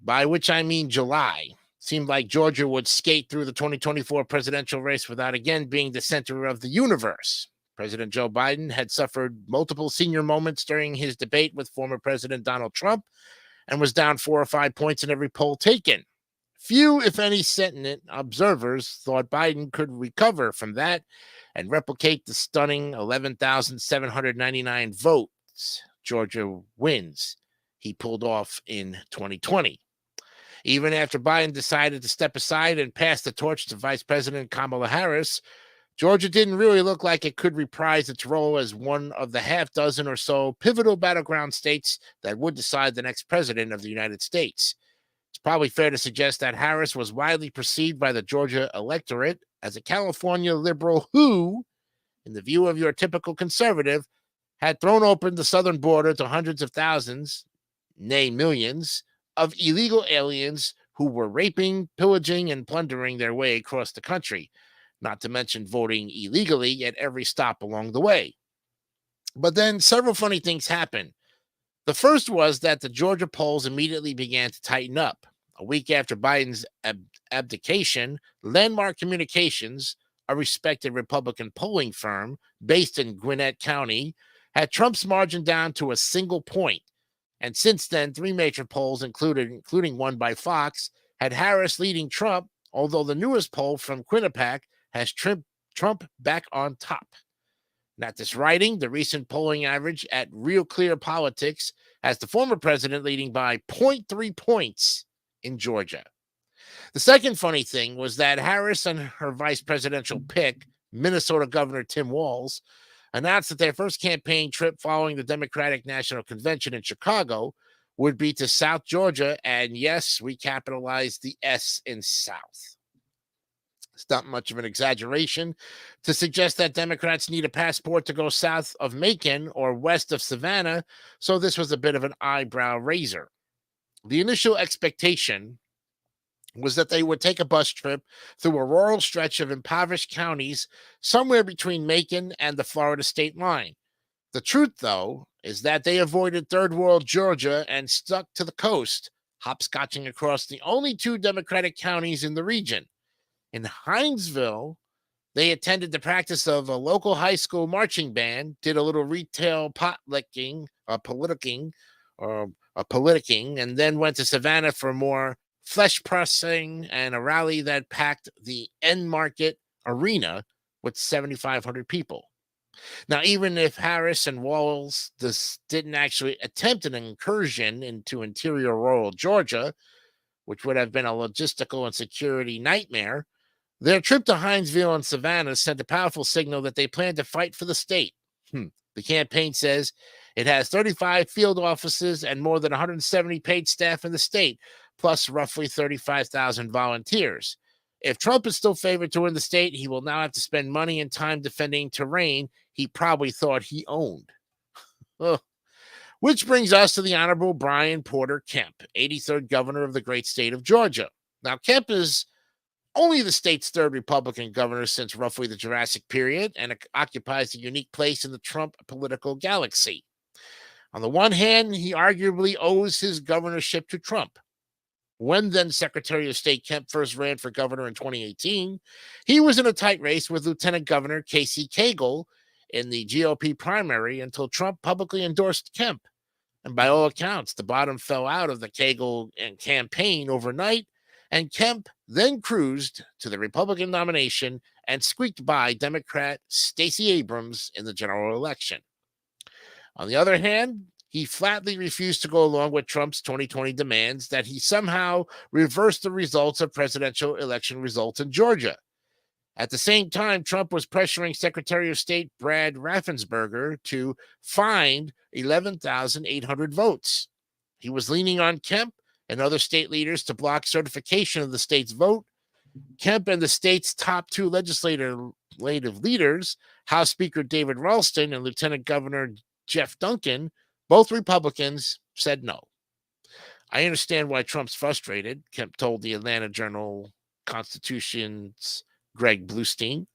by which I mean July, seemed like Georgia would skate through the 2024 presidential race without again being the center of the universe. President Joe Biden had suffered multiple senior moments during his debate with former President Donald Trump and was down 4 or 5 points in every poll taken. Few, if any, Senate observers thought Biden could recover from that and replicate the stunning 11,799 votes Georgia wins he pulled off in 2020. Even after Biden decided to step aside and pass the torch to Vice President Kamala Harris, Georgia didn't really look like it could reprise its role as one of the half dozen or so pivotal battleground states that would decide the next president of the United States. It's probably fair to suggest that Harris was widely perceived by the Georgia electorate as a California liberal who, in the view of your typical conservative, had thrown open the southern border to hundreds of thousands, nay millions, of illegal aliens who were raping, pillaging, and plundering their way across the country, not to mention voting illegally at every stop along the way. But then several funny things happened. The first was that the Georgia polls immediately began to tighten up. A week after Biden's abdication, Landmark Communications, a respected Republican polling firm based in Gwinnett County, had Trump's margin down to a single point. And since then, 3 major polls, including one by Fox, had Harris leading Trump, although the newest poll from Quinnipiac has Trump back on top. And at this writing, the recent polling average at Real Clear Politics has the former president leading by 0.3 points in Georgia. The second funny thing was that Harris and her vice presidential pick, Minnesota Governor Tim Walz, announced that their first campaign trip following the Democratic National Convention in Chicago would be to South Georgia. And yes, we capitalized the S in South. It's not much of an exaggeration to suggest that Democrats need a passport to go south of Macon or west of Savannah, so this was a bit of an eyebrow raiser. The initial expectation was that they would take a bus trip through a rural stretch of impoverished counties somewhere between Macon and the Florida state line. The truth, though, is that they avoided third world Georgia and stuck to the coast, hopscotching across the only two Democratic counties in the region. In Hinesville, they attended the practice of a local high school marching band, did a little retail politicking, and then went to Savannah for more flesh pressing and a rally that packed the End Market Arena with 7,500 people. Now, even if Harris and Walz didn't actually attempt an incursion into interior rural Georgia, which would have been a logistical and security nightmare, their trip to Hinesville and Savannah sent a powerful signal that they plan to fight for the state. The campaign says it has 35 field offices and more than 170 paid staff in the state, plus roughly 35,000 volunteers. If Trump is still favored to win the state, he will now have to spend money and time defending terrain he probably thought he owned. Which brings us to the Honorable Brian Porter Kemp, 83rd governor of the great state of Georgia. Now, Kemp is only the state's third Republican governor since roughly the Jurassic period, and occupies a unique place in the Trump political galaxy. On the one hand, he arguably owes his governorship to Trump. When then Secretary of State Kemp first ran for governor in 2018, he was in a tight race with Lieutenant Governor Casey Cagle in the GOP primary until Trump publicly endorsed Kemp. And by all accounts, the bottom fell out of the Cagle campaign overnight, and Kemp then cruised to the Republican nomination and squeaked by Democrat Stacey Abrams in the general election. On the other hand, he flatly refused to go along with Trump's 2020 demands that he somehow reverse the results of presidential election results in Georgia. At the same time, Trump was pressuring Secretary of State Brad Raffensperger to find 11,800 votes. He was leaning on Kemp and other state leaders to block certification of the state's vote. Kemp and the state's top two legislative leaders, House Speaker David Ralston and Lieutenant Governor Jeff Duncan, both Republicans, said no. I understand why Trump's frustrated, Kemp told the Atlanta Journal-Constitution's Greg Bluestein.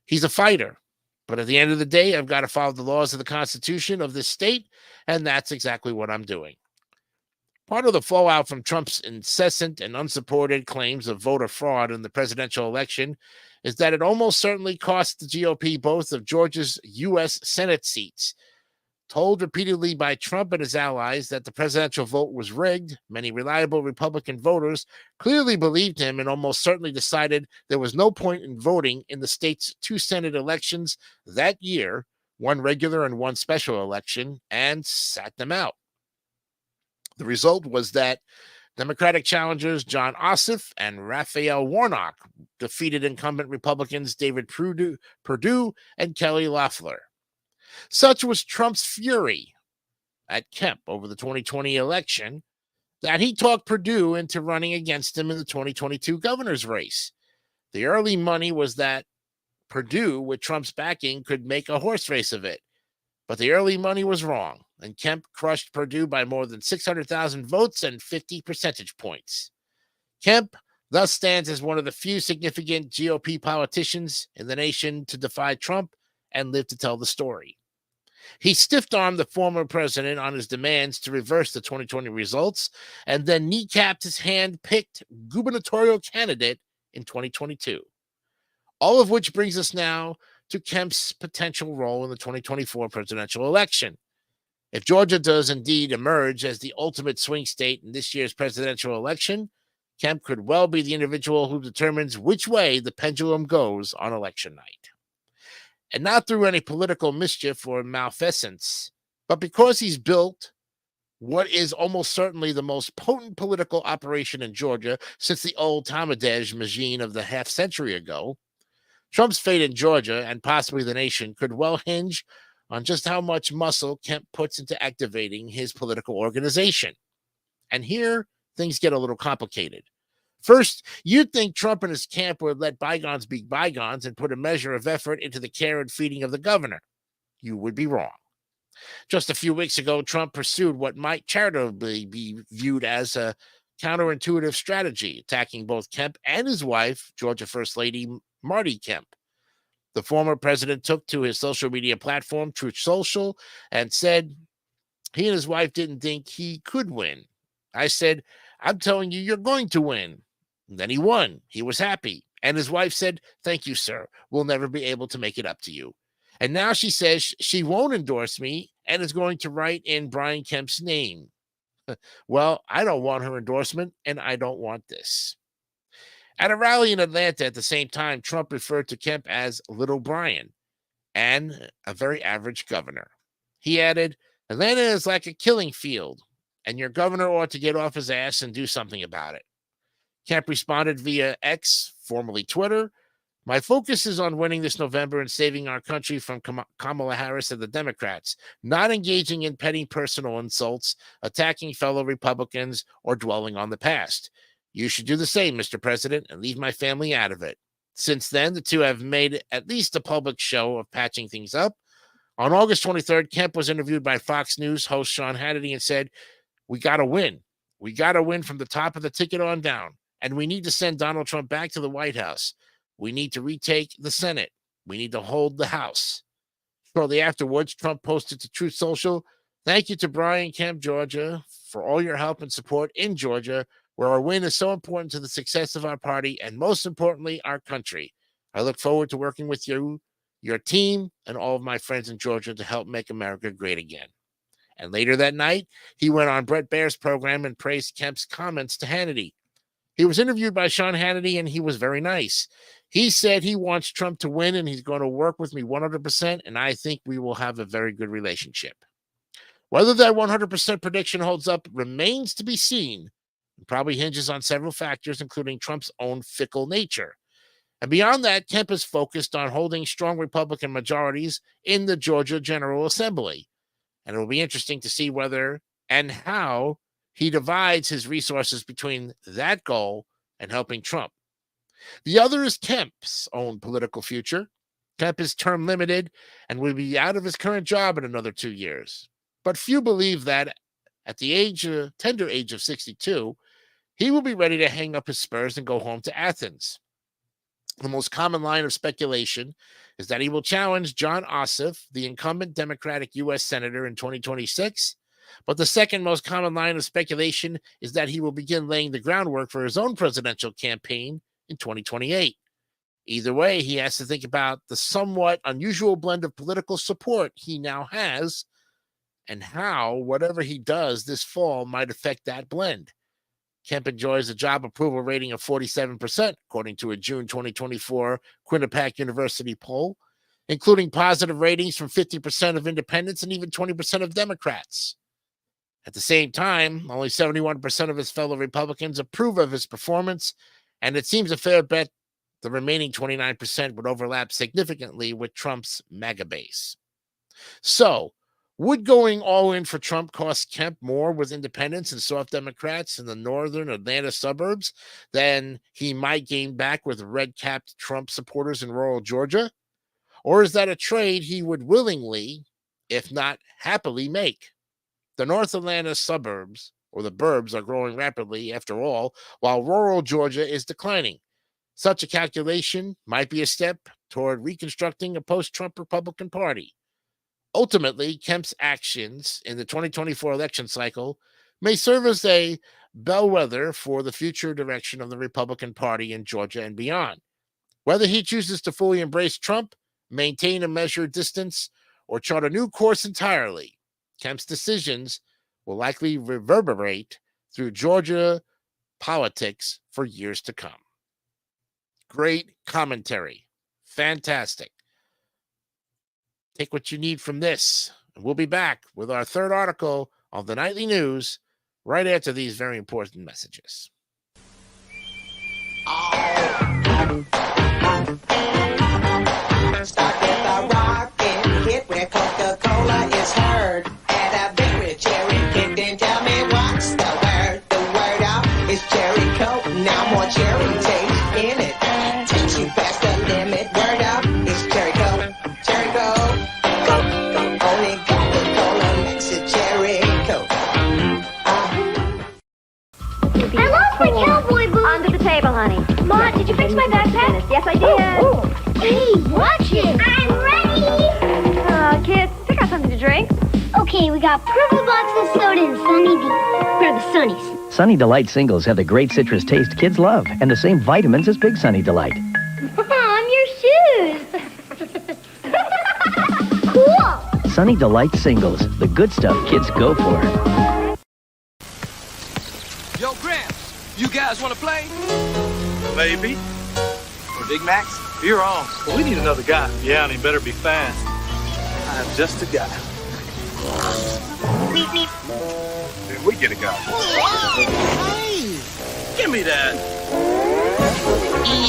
He's a fighter, but at the end of the day, I've got to follow the laws of the Constitution of this state, and that's exactly what I'm doing. Part of the fallout from Trump's incessant and unsupported claims of voter fraud in the presidential election is that it almost certainly cost the GOP both of Georgia's U.S. Senate seats. Told repeatedly by Trump and his allies that the presidential vote was rigged, many reliable Republican voters clearly believed him and almost certainly decided there was no point in voting in the state's two Senate elections that year, one regular and one special election, and sat them out. The result was that Democratic challengers John Ossoff and Raphael Warnock defeated incumbent Republicans David Perdue and Kelly Loeffler. Such was Trump's fury at Kemp over the 2020 election that he talked Perdue into running against him in the 2022 governor's race. The early money was that Perdue, with Trump's backing, could make a horse race of it. But the early money was wrong, and Kemp crushed Perdue by more than 600,000 votes and 50 percentage points. Kemp thus stands as one of the few significant GOP politicians in the nation to defy Trump and live to tell the story. He stiff-armed the former president on his demands to reverse the 2020 results and then kneecapped his hand-picked gubernatorial candidate in 2022. All of which brings us now to Kemp's potential role in the 2024 presidential election. If Georgia does indeed emerge as the ultimate swing state in this year's presidential election, Kemp could well be the individual who determines which way the pendulum goes on election night. And not through any political mischief or malfeasance, but because he's built what is almost certainly the most potent political operation in Georgia since the old Talmadge machine of the half century ago. Trump's fate in Georgia and possibly the nation could well hinge on just how much muscle Kemp puts into activating his political organization. And here things get a little complicated. First, you'd think Trump and his camp would let bygones be bygones and put a measure of effort into the care and feeding of the governor. You would be wrong. Just a few weeks ago, Trump pursued what might charitably be viewed as a counterintuitive strategy, attacking both Kemp and his wife, Georgia First Lady Marty Kemp. The former president took to his social media platform, Truth Social, and said he and his wife didn't think he could win. I said, I'm telling you, you're going to win. And then he won. He was happy. And his wife said, thank you, sir. We'll never be able to make it up to you. And now she says she won't endorse me and is going to write in Brian Kemp's name. Well, I don't want her endorsement, and I don't want this. At a rally in Atlanta at the same time, Trump referred to Kemp as Little Brian and a very average governor. He added, Atlanta is like a killing field, and your governor ought to get off his ass and do something about it. Kemp responded via X, formerly Twitter, my focus is on winning this November and saving our country from Kamala Harris and the Democrats, not engaging in petty personal insults, attacking fellow Republicans, or dwelling on the past. You should do the same, Mr. President, and leave my family out of it. Since then, the two have made at least a public show of patching things up. On August 23rd, Kemp was interviewed by Fox News host Sean Hannity and said, we got to win. We got to win from the top of the ticket on down, and we need to send Donald Trump back to the White House. We need to retake the Senate. We need to hold the House. Shortly afterwards, Trump posted to Truth Social, thank you to Brian Kemp, Georgia, for all your help and support in Georgia, where our win is so important to the success of our party and, most importantly, our country. I look forward to working with you, your team, and all of my friends in Georgia to help make America great again. And later that night, he went on Brett Baer's program and praised Kemp's comments to Hannity. He was interviewed by Sean Hannity, and he was very nice. He said he wants Trump to win, and he's going to work with me 100%, and I think we will have a very good relationship. Whether that 100% prediction holds up remains to be seen. It probably hinges on several factors, including Trump's own fickle nature. And beyond that, Kemp is focused on holding strong Republican majorities in the Georgia General Assembly. And it will be interesting to see whether and how he divides his resources between that goal and helping Trump. The other is Kemp's own political future. Kemp is term limited and will be out of his current job in another 2 years. But few believe that at the tender age of 62, he will be ready to hang up his spurs and go home to Athens. The most common line of speculation is that he will challenge John Ossoff, the incumbent Democratic U.S. Senator, in 2026. But the second most common line of speculation is that he will begin laying the groundwork for his own presidential campaign in 2028. Either way, he has to think about the somewhat unusual blend of political support he now has and how whatever he does this fall might affect that blend. Kemp enjoys a job approval rating of 47%, according to a June 2024 Quinnipiac University poll, including positive ratings from 50% of independents and even 20% of Democrats. At the same time, only 71% of his fellow Republicans approve of his performance, and it seems a fair bet the remaining 29% would overlap significantly with Trump's MAGA base. So, would going all in for Trump cost Kemp more with independents and soft Democrats in the northern Atlanta suburbs than he might gain back with red-capped Trump supporters in rural Georgia? Or is that a trade he would willingly, if not happily, make? The North Atlanta suburbs, or the burbs, are growing rapidly, after all, while rural Georgia is declining. Such a calculation might be a step toward reconstructing a post-Trump Republican Party. Ultimately, Kemp's actions in the 2024 election cycle may serve as a bellwether for the future direction of the Republican Party in Georgia and beyond. Whether he chooses to fully embrace Trump, maintain a measured distance, or chart a new course entirely, Kemp's decisions will likely reverberate through Georgia politics for years to come. Great commentary. Fantastic. Take what you need from this. And we'll be back with our third article of the nightly news right after these very important messages. Start with a rockin' hit where Coca-Cola is heard. At a bakery, cherry kicked in. Tell me what's the word? The word out is cherry Coke. Now more cherry taste in it. Takes you past the limit. Word out is cherry Coke. Cherry Coke. Coke. Only Coca-Cola makes it cherry Coke. I lost my cowboy boots. Under the table, honey. Ma, did you fix my backpack? Yes, I did. Oh. Hey, watch it. I'm ready. Kids, pick out something to drink. Okay, we got Purple Box of soda and Sunny D. Grab the Sunnies. Sunny Delight singles have the great citrus taste kids love and the same vitamins as Big Sunny Delight. Mom, your shoes. Cool. Sunny Delight singles, the good stuff kids go for. Yo, Gramps, you guys want to play? Maybe. Or Big Macs? You're on. Well, we need another guy. Yeah, and he better be fast. I'm just a guy. Beep, beep. Did we get a guy? Hey! Give me that.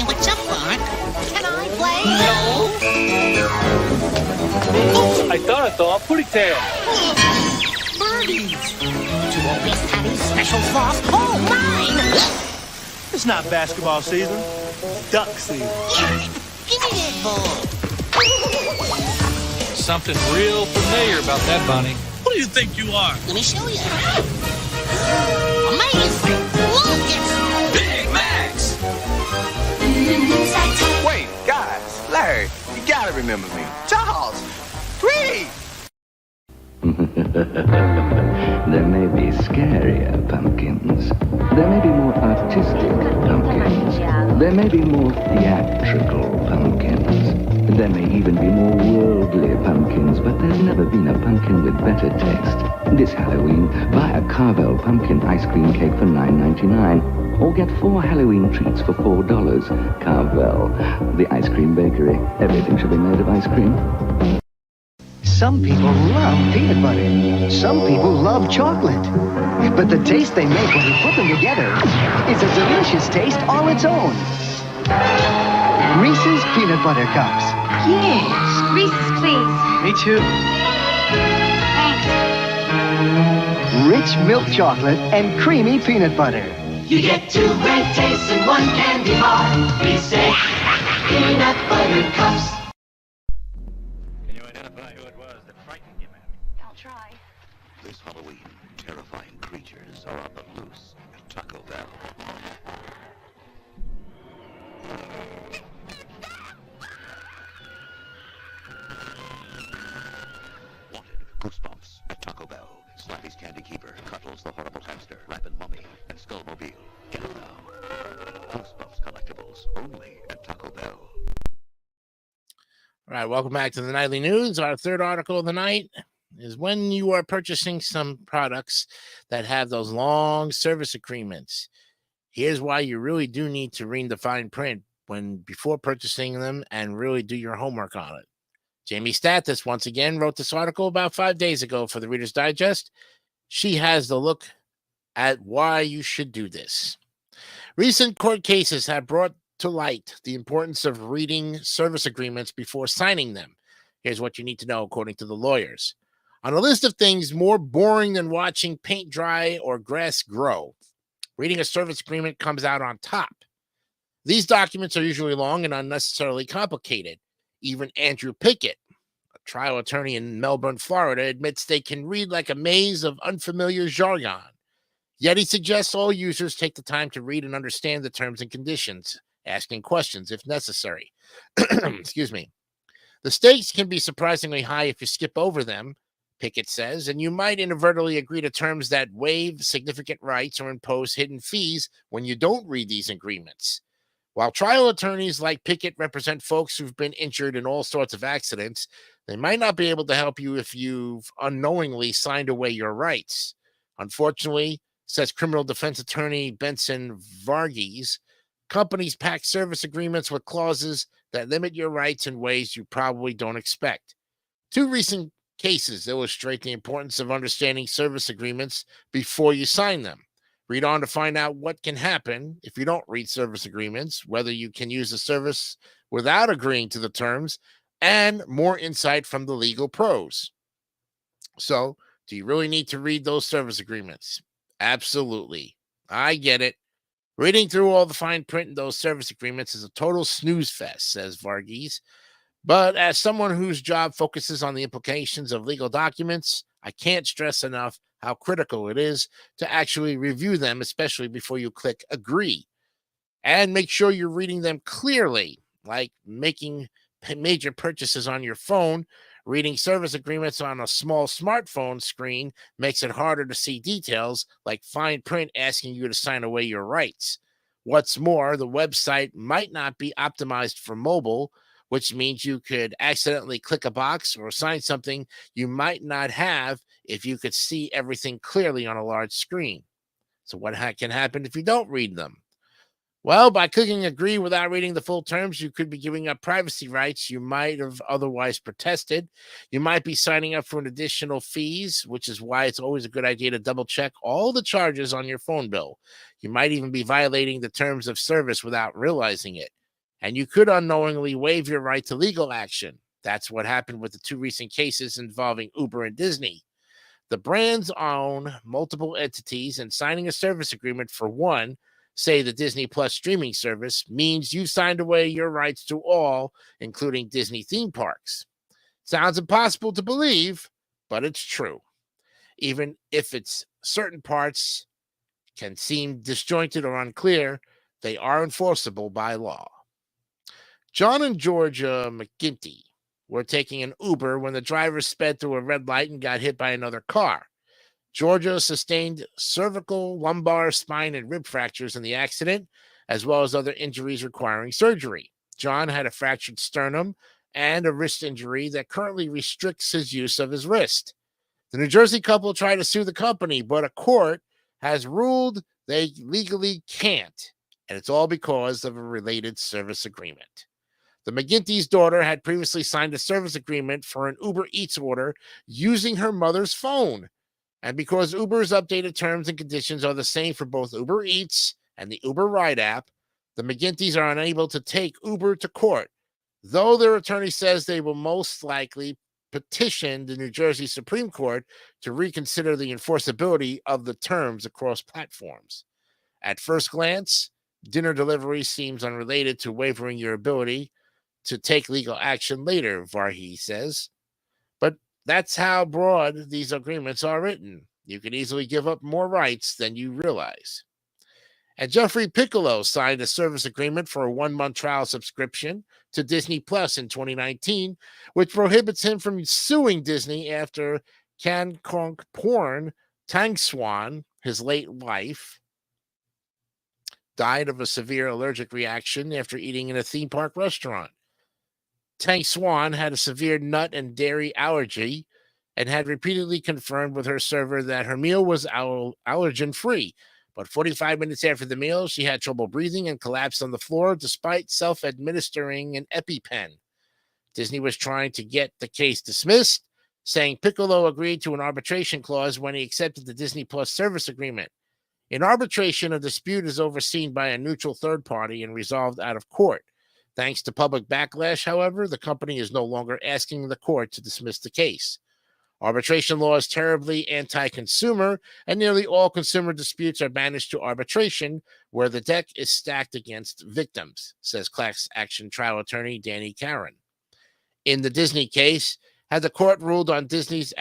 What's up, Mark? Can I play? No. I thought. Putty tail. Birdies. 2 Obese Patties, special sauce. Oh, mine! It's not basketball season. Duck season. Give me that ball. Something real familiar about that bunny. Who do you think you are? Let me show you. Amazing! Look, it's Big Macs! Wait, guys, Larry, you gotta remember me. Charles, Tweety! There may be scarier pumpkins. There may be more artistic pumpkins. There may be more theatrical pumpkins. There may even be more worldly pumpkins, but there's never been a pumpkin with better taste. This Halloween, buy a Carvel pumpkin ice cream cake for $9.99. Or get 4 Halloween treats for $4. Carvel, the ice cream bakery. Everything should be made of ice cream. Some people love peanut butter. Some people love chocolate. But the taste they make when you put them together is a delicious taste all its own. Reese's Peanut Butter Cups. Yes, Reese's, please. Me too. Thanks. Rich milk chocolate and creamy peanut butter. You get 2 great tastes in one candy bar. Reese's Peanut Butter Cups. I'll try. This Halloween, terrifying creatures are on the loose at Taco Bell. Wanted, Goosebumps at Taco Bell. Slappy's Candy Keeper, Cuddles the Horrible Hamster, Rappin' Mummy, and Skullmobile. Get them now. Goosebumps collectibles only at Taco Bell. All right, welcome back to the Nightly News. Our third article of the night is when you are purchasing some products that have those long service agreements. Here's why you really do need to read the fine print before purchasing them and really do your homework on it. Jamie Stathis once again wrote this article about 5 days ago for the Reader's Digest. She has the look at why you should do this. Recent court cases have brought to light the importance of reading service agreements before signing them. Here's what you need to know according to the lawyers. On a list of things more boring than watching paint dry or grass grow, reading a service agreement comes out on top. These documents are usually long and unnecessarily complicated. Even Andrew Pickett, a trial attorney in Melbourne, Florida, admits they can read like a maze of unfamiliar jargon. Yet he suggests all users take the time to read and understand the terms and conditions, asking questions if necessary. Excuse me. The stakes can be surprisingly high if you skip over them, Pickett says, and you might inadvertently agree to terms that waive significant rights or impose hidden fees when you don't read these agreements. While trial attorneys like Pickett represent folks who've been injured in all sorts of accidents, they might not be able to help you if you've unknowingly signed away your rights. Unfortunately, says criminal defense attorney Benson Varghese, companies pack service agreements with clauses that limit your rights in ways you probably don't expect. Two recent cases illustrate the importance of understanding service agreements before you sign them. Read on to find out what can happen if you don't read service agreements, whether you can use the service without agreeing to the terms, and more insight from the legal pros. So, do you really need to read those service agreements? Absolutely. I get it. Reading through all the fine print in those service agreements is a total snooze fest, says Varghese. But as someone whose job focuses on the implications of legal documents, I can't stress enough how critical it is to actually review them, especially before you click agree. And make sure you're reading them clearly, like making major purchases on your phone. Reading service agreements on a small smartphone screen makes it harder to see details like fine print asking you to sign away your rights. What's more, the website might not be optimized for mobile, which means you could accidentally click a box or sign something you might not have if you could see everything clearly on a large screen. So what can happen if you don't read them? Well, by clicking agree without reading the full terms, you could be giving up privacy rights you might have otherwise protested. You might be signing up for an additional fees, which is why it's always a good idea to double check all the charges on your phone bill. You might even be violating the terms of service without realizing it. And you could unknowingly waive your right to legal action. That's what happened with the two recent cases involving Uber and Disney. The brands own multiple entities, and signing a service agreement for one, say the Disney Plus streaming service, means you signed away your rights to all, including Disney theme parks. Sounds impossible to believe, but it's true. Even if it's certain parts can seem disjointed or unclear, they are enforceable by law. John and Georgia McGinty were taking an Uber when the driver sped through a red light and got hit by another car. Georgia sustained cervical, lumbar, spine, and rib fractures in the accident, as well as other injuries requiring surgery. John had a fractured sternum and a wrist injury that currently restricts his use of his wrist. The New Jersey couple tried to sue the company, but a court has ruled they legally can't, and it's all because of a related service agreement. The McGinty's daughter had previously signed a service agreement for an Uber Eats order using her mother's phone. And because Uber's updated terms and conditions are the same for both Uber Eats and the Uber Ride app, the McGinty's are unable to take Uber to court, though their attorney says they will most likely petition the New Jersey Supreme Court to reconsider the enforceability of the terms across platforms. At first glance, dinner delivery seems unrelated to waiving your ability to take legal action later, Varghese says. But that's how broad these agreements are written. You can easily give up more rights than you realize. And Jeffrey Piccolo signed a service agreement for a 1-month trial subscription to Disney Plus in 2019, which prohibits him from suing Disney after Can Kronk Porn Tang Swan, his late wife, died of a severe allergic reaction after eating in a theme park restaurant. Tang Swan had a severe nut and dairy allergy and had repeatedly confirmed with her server that her meal was allergen-free. But 45 minutes after the meal, she had trouble breathing and collapsed on the floor despite self-administering an EpiPen. Disney was trying to get the case dismissed, saying Piccolo agreed to an arbitration clause when he accepted the Disney Plus service agreement. In arbitration, a dispute is overseen by a neutral third party and resolved out of court. Thanks to public backlash, however, the company is no longer asking the court to dismiss the case. Arbitration law is terribly anti-consumer, and nearly all consumer disputes are banished to arbitration, where the deck is stacked against victims, says class action trial attorney Danny Caron. In the Disney case, had the court ruled on Disney's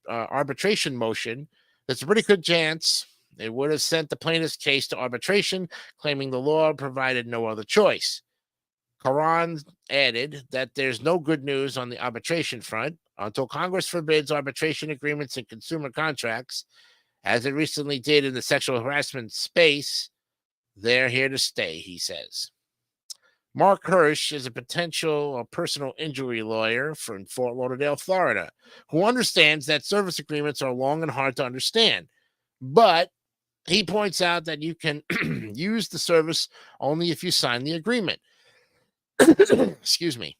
arbitration motion, there's a pretty good chance it would have sent the plaintiff's case to arbitration, claiming the law provided no other choice. Caron added that there's no good news on the arbitration front until Congress forbids arbitration agreements in consumer contracts, as it recently did in the sexual harassment space. They're here to stay, he says. Mark Hirsch is a potential personal injury lawyer from Fort Lauderdale, Florida, who understands that service agreements are long and hard to understand. But he points out that you can use the service only if you sign the agreement. Excuse me.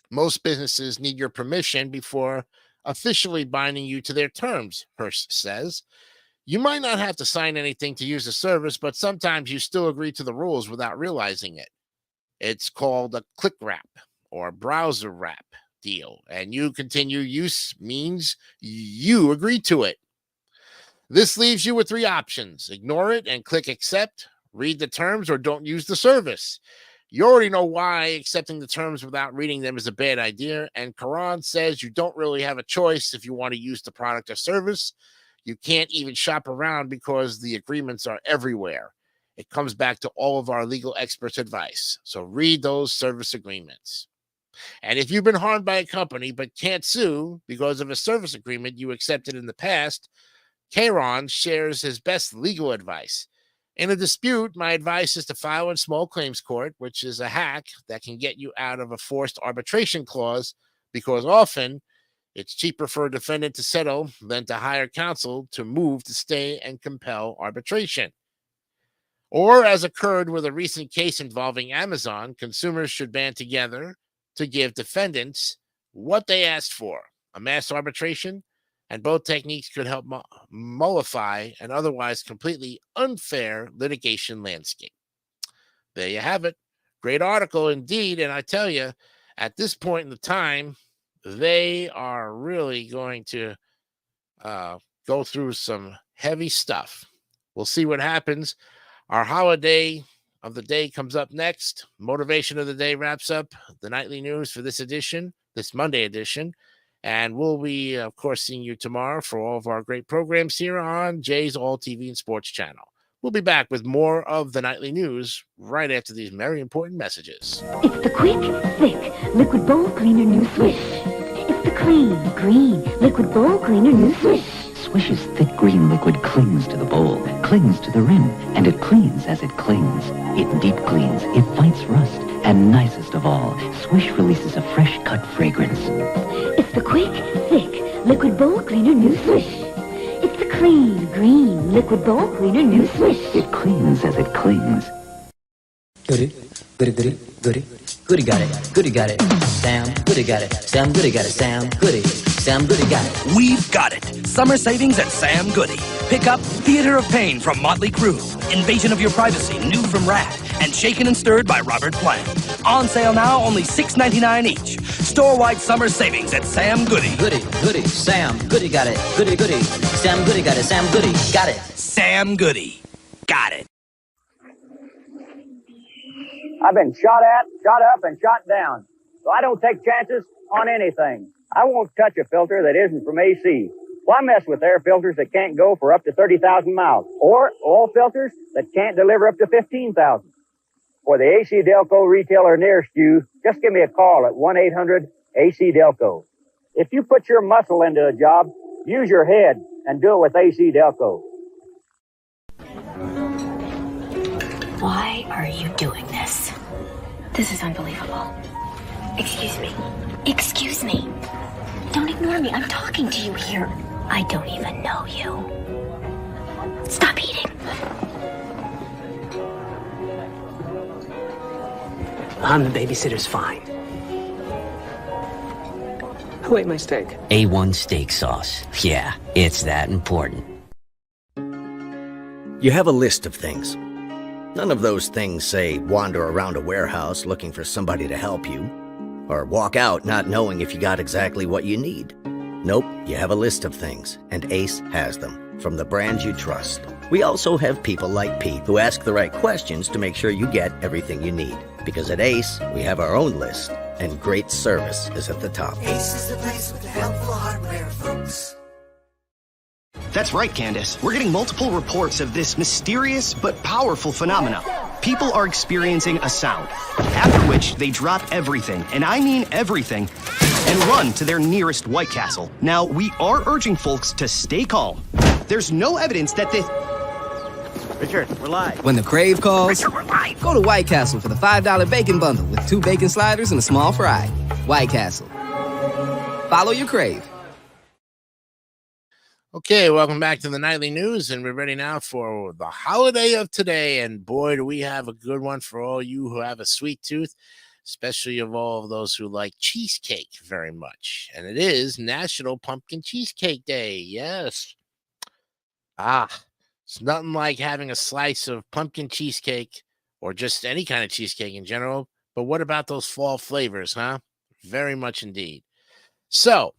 Most businesses need your permission before officially binding you to their terms, Hearst says. You might not have to sign anything to use the service, but sometimes you still agree to the rules without realizing it. It's called a click wrap or browser wrap deal, and you continue use means you agree to it. This leaves you with three options: ignore it and click accept, read the terms, or don't use the service. You already know why accepting the terms without reading them is a bad idea, and Quran says you don't really have a choice if you want to use the product or service. You can't even shop around because the agreements are everywhere. It comes back to all of our legal experts' advice. So read those service agreements. And if you've been harmed by a company but can't sue because of a service agreement you accepted in the past, Kieran shares his best legal advice. In a dispute, my advice is to file in small claims court, which is a hack that can get you out of a forced arbitration clause, because often it's cheaper for a defendant to settle than to hire counsel to move to stay and compel arbitration. Or, as occurred with a recent case involving Amazon, consumers should band together to give defendants what they asked for, a mass arbitration, and both techniques could help mollify an otherwise completely unfair litigation landscape. There you have it. Great article indeed, and I tell you, at this point in the time, they are really going to go through some heavy stuff. We'll see what happens. Our holiday of the day comes up next. Motivation of the day wraps up the nightly news for this edition, this Monday edition. And we'll be, of course, seeing you tomorrow for all of our great programs here on Jay's All TV and Sports channel. We'll be back with more of the nightly news right after these very important messages. It's the quick, thick, liquid bowl cleaner new Swish. It's the clean, green, liquid bowl cleaner new Swish. Swish's thick green liquid clings to the bowl, clings to the rim, and it cleans as it clings. It deep cleans, it fights rust, and nicest of all, Swish releases a fresh cut fragrance. It's the quick, thick, liquid bowl cleaner new Swish. It's the clean, green, liquid bowl cleaner new Swish. It cleans as it clings. Goody, goody, goody, goody. Goody got it, goody got it. Sam, goody got it. Sam, goody got it. Sam, goody. Sam Goody got it. We've got it. Summer savings at Sam Goody. Pick up Theater of Pain from Motley Crue, Invasion of Your Privacy, new from Rat, and Shaken and Stirred by Robert Plant. On sale now, only $6.99 each. Store-wide summer savings at Sam Goody. Goody, goody, Sam Goody got it. Goody, goody. Sam Goody got it. Sam Goody got it. Sam Goody. Got it. I've been shot at, shot up, and shot down. So I don't take chances on anything. I won't touch a filter that isn't from AC. Why mess with air filters that can't go for up to 30,000 miles? Or oil filters that can't deliver up to 15,000? For the AC Delco retailer nearest you, just give me a call at 1-800-AC Delco. If you put your muscle into a job, use your head and do it with AC Delco. Why are you doing this? This is unbelievable. Excuse me. Excuse me. Don't ignore me. I'm talking to you here. I don't even know you. Stop eating. I'm the babysitter's fine. Who ate my steak? A1 steak sauce. Yeah, it's that important. You have a list of things. None of those things say wander around a warehouse looking for somebody to help you, or walk out not knowing if you got exactly what you need. Nope, you have a list of things, and Ace has them, from the brands you trust. We also have people like Pete who ask the right questions to make sure you get everything you need. Because at Ace, we have our own list, and great service is at the top. Ace is the place with the helpful hardware, folks. That's right, Candace. We're getting multiple reports of this mysterious but powerful phenomena. People are experiencing a sound, after which they drop everything, and I mean everything, and run to their nearest White Castle. Now, we are urging folks to stay calm. There's no evidence that this... Richard, we're live. When the crave calls, Richard, we're live. Go to White Castle for the $5 bacon bundle with 2 bacon sliders and a small fry. White Castle. Follow your crave. Okay, welcome back to the Nightly News, and we're ready now for the holiday of today. And boy, do we have a good one for all you who have a sweet tooth. especially of all of those who like cheesecake very much. And it is National Pumpkin Cheesecake Day. Yes. It's nothing like having a slice of pumpkin cheesecake or just any kind of cheesecake in general. But what about those fall flavors, huh? Very much indeed. So,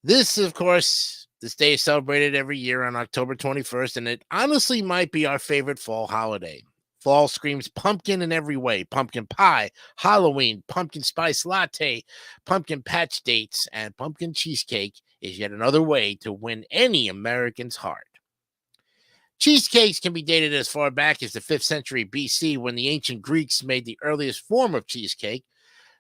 this, of course, this day is celebrated every year on October 21st, and it honestly might be our favorite fall holiday. Fall screams pumpkin in every way: pumpkin pie, Halloween, pumpkin spice latte, pumpkin patch dates, and pumpkin cheesecake is yet another way to win any American's heart. Cheesecakes can be dated as far back as the 5th century BC, when the ancient Greeks made the earliest form of cheesecake.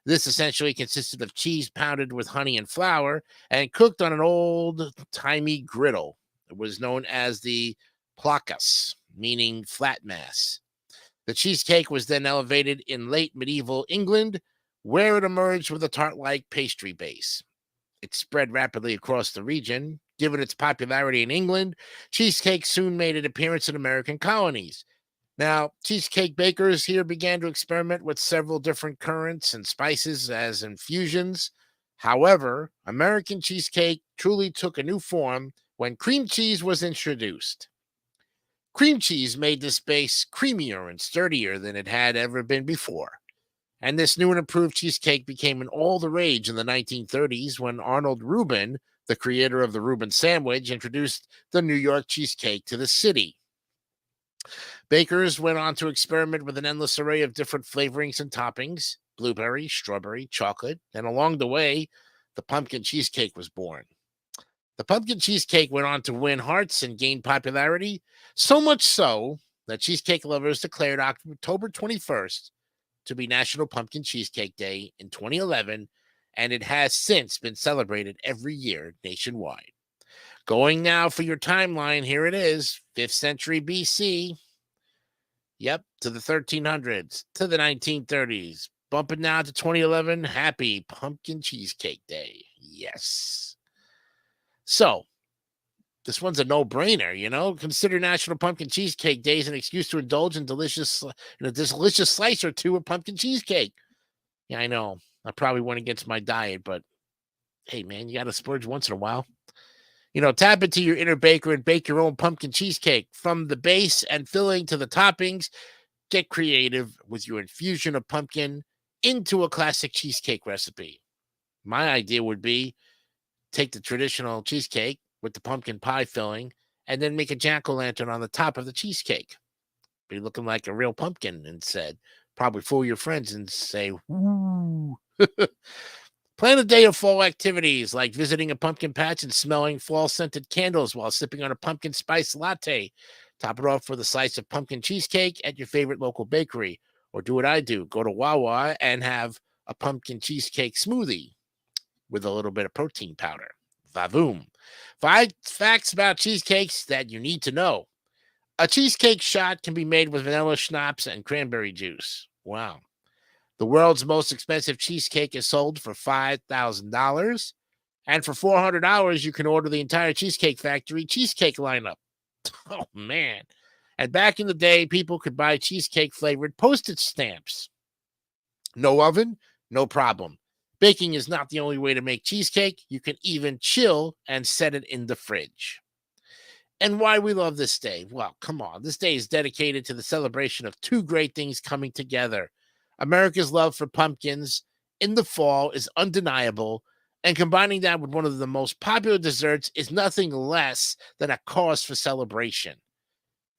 This essentially consisted of cheese pounded with honey and flour and cooked on an old-timey griddle. It was known as the plakas, meaning flat mass. The cheesecake was then elevated in late medieval England, where it emerged with a tart-like pastry base. It spread rapidly across the region. Given its popularity in England, cheesecake soon made an appearance in American colonies. Now, cheesecake bakers here began to experiment with several different currants and spices as infusions. However, American cheesecake truly took a new form when cream cheese was introduced. Cream cheese made this base creamier and sturdier than it had ever been before. And this new and improved cheesecake became all the rage in the 1930s when Arnold Reuben, the creator of the Reuben sandwich, introduced the New York cheesecake to the city. Bakers went on to experiment with an endless array of different flavorings and toppings: blueberry, strawberry, chocolate, and along the way, the pumpkin cheesecake was born. The pumpkin cheesecake went on to win hearts and gain popularity, so much so that cheesecake lovers declared October 21st to be National Pumpkin Cheesecake Day in 2011, and it has since been celebrated every year nationwide. Going now for your timeline, here it is: 5th century BC. Yep, to the 1300s, to the 1930s. Bumping now to 2011. Happy Pumpkin Cheesecake Day. Yes. So, this one's a no-brainer, you know? Consider National Pumpkin Cheesecake Day as an excuse to indulge in a delicious slice or two of pumpkin cheesecake. Yeah, I know. I probably went against my diet, but hey, man, you got to splurge once in a while. You know, tap into your inner baker and bake your own pumpkin cheesecake. From the base and filling to the toppings, get creative with your infusion of pumpkin into a classic cheesecake recipe. My idea would be take the traditional cheesecake with the pumpkin pie filling and then make a jack-o'-lantern on the top of the cheesecake. Be looking like a real pumpkin instead. Probably fool your friends and say, woo. Plan a day of fall activities like visiting a pumpkin patch and smelling fall-scented candles while sipping on a pumpkin spice latte. Top it off with a slice of pumpkin cheesecake at your favorite local bakery. Or do what I do. Go to Wawa and have a pumpkin cheesecake smoothie with a little bit of protein powder. Vavoom. 5 facts about cheesecakes that you need to know. A cheesecake shot can be made with vanilla schnapps and cranberry juice. Wow. The world's most expensive cheesecake is sold for $5,000. And for $400, you can order the entire Cheesecake Factory cheesecake lineup. Oh, man. And back in the day, people could buy cheesecake-flavored postage stamps. No oven? No problem. Baking is not the only way to make cheesecake. You can even chill and set it in the fridge. And why we love this day? Well, come on. This day is dedicated to the celebration of 2 great things coming together. America's love for pumpkins in the fall is undeniable, and combining that with one of the most popular desserts is nothing less than a cause for celebration.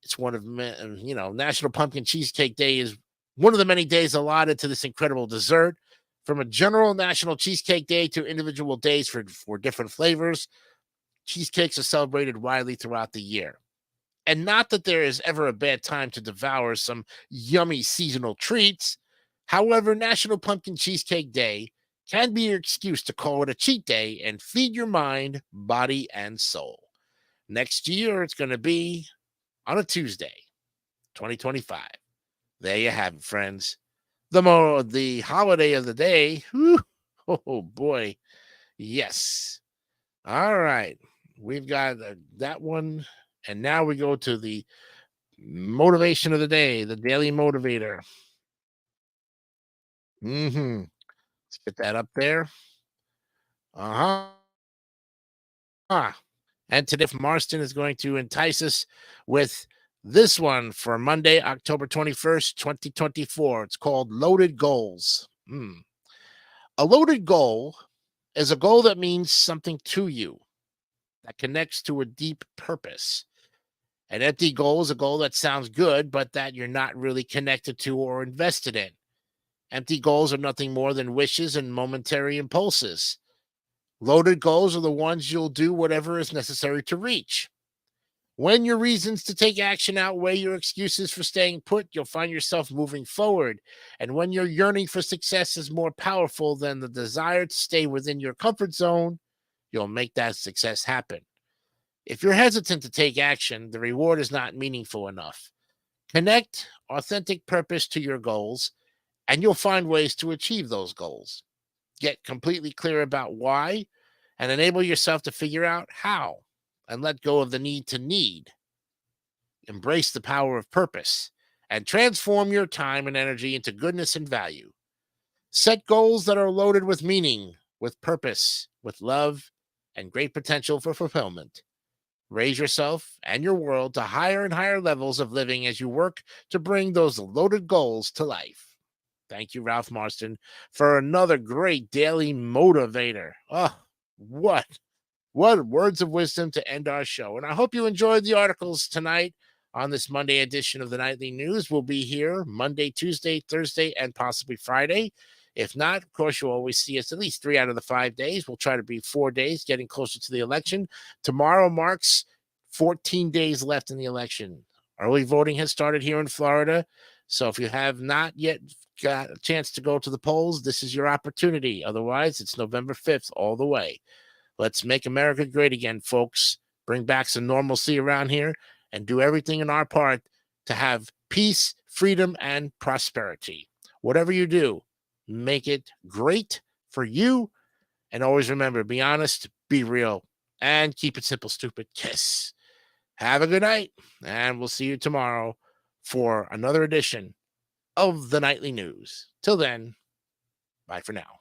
It's one of, National Pumpkin Cheesecake Day is one of the many days allotted to this incredible dessert. From a general National Cheesecake Day to individual days for different flavors, cheesecakes are celebrated widely throughout the year. And not that there is ever a bad time to devour some yummy seasonal treats. However, National Pumpkin Cheesecake Day can be your excuse to call it a cheat day and feed your mind, body, and soul. Next year, it's going to be on a Tuesday, 2025. There you have it, friends. The holiday of the day. Whew, oh, boy. Yes. All right. We've got that one. And now we go to the motivation of the day, the daily motivator. Let's get that up there. And today, Marston is going to entice us with this one for Monday, October 21st, 2024. It's called Loaded Goals. A loaded goal is a goal that means something to you, that connects to a deep purpose. An empty goal is a goal that sounds good, but that you're not really connected to or invested in. Empty goals are nothing more than wishes and momentary impulses. Loaded goals are the ones you'll do whatever is necessary to reach. When your reasons to take action outweigh your excuses for staying put, you'll find yourself moving forward. And when your yearning for success is more powerful than the desire to stay within your comfort zone, you'll make that success happen. If you're hesitant to take action, the reward is not meaningful enough. Connect authentic purpose to your goals, and you'll find ways to achieve those goals. Get completely clear about why, and enable yourself to figure out how, and let go of the need to need. Embrace the power of purpose, and transform your time and energy into goodness and value. Set goals that are loaded with meaning, with purpose, with love, and great potential for fulfillment. Raise yourself and your world to higher and higher levels of living as you work to bring those loaded goals to life. Thank you, Ralph Marston, for another great daily motivator. Oh, what words of wisdom to end our show. And I hope you enjoyed the articles tonight on this Monday edition of the Nightly News. We'll be here Monday, Tuesday, Thursday, and possibly Friday. If not, of course, you'll always see us at least 3 out of the 5 days. We'll try to be 4 days, getting closer to the election. Tomorrow marks 14 days left in the election. Early voting has started here in Florida. So if you have not yet got a chance to go to the polls, this is your opportunity. Otherwise, it's November 5th all the way. Let's make America great again, folks. Bring back some normalcy around here and do everything in our part to have peace, freedom, and prosperity. Whatever you do, make it great for you. And always remember, be honest, be real, and keep it simple, stupid. Yes. Have a good night, and we'll see you tomorrow for another edition of the Nightly News. Till then, bye for now.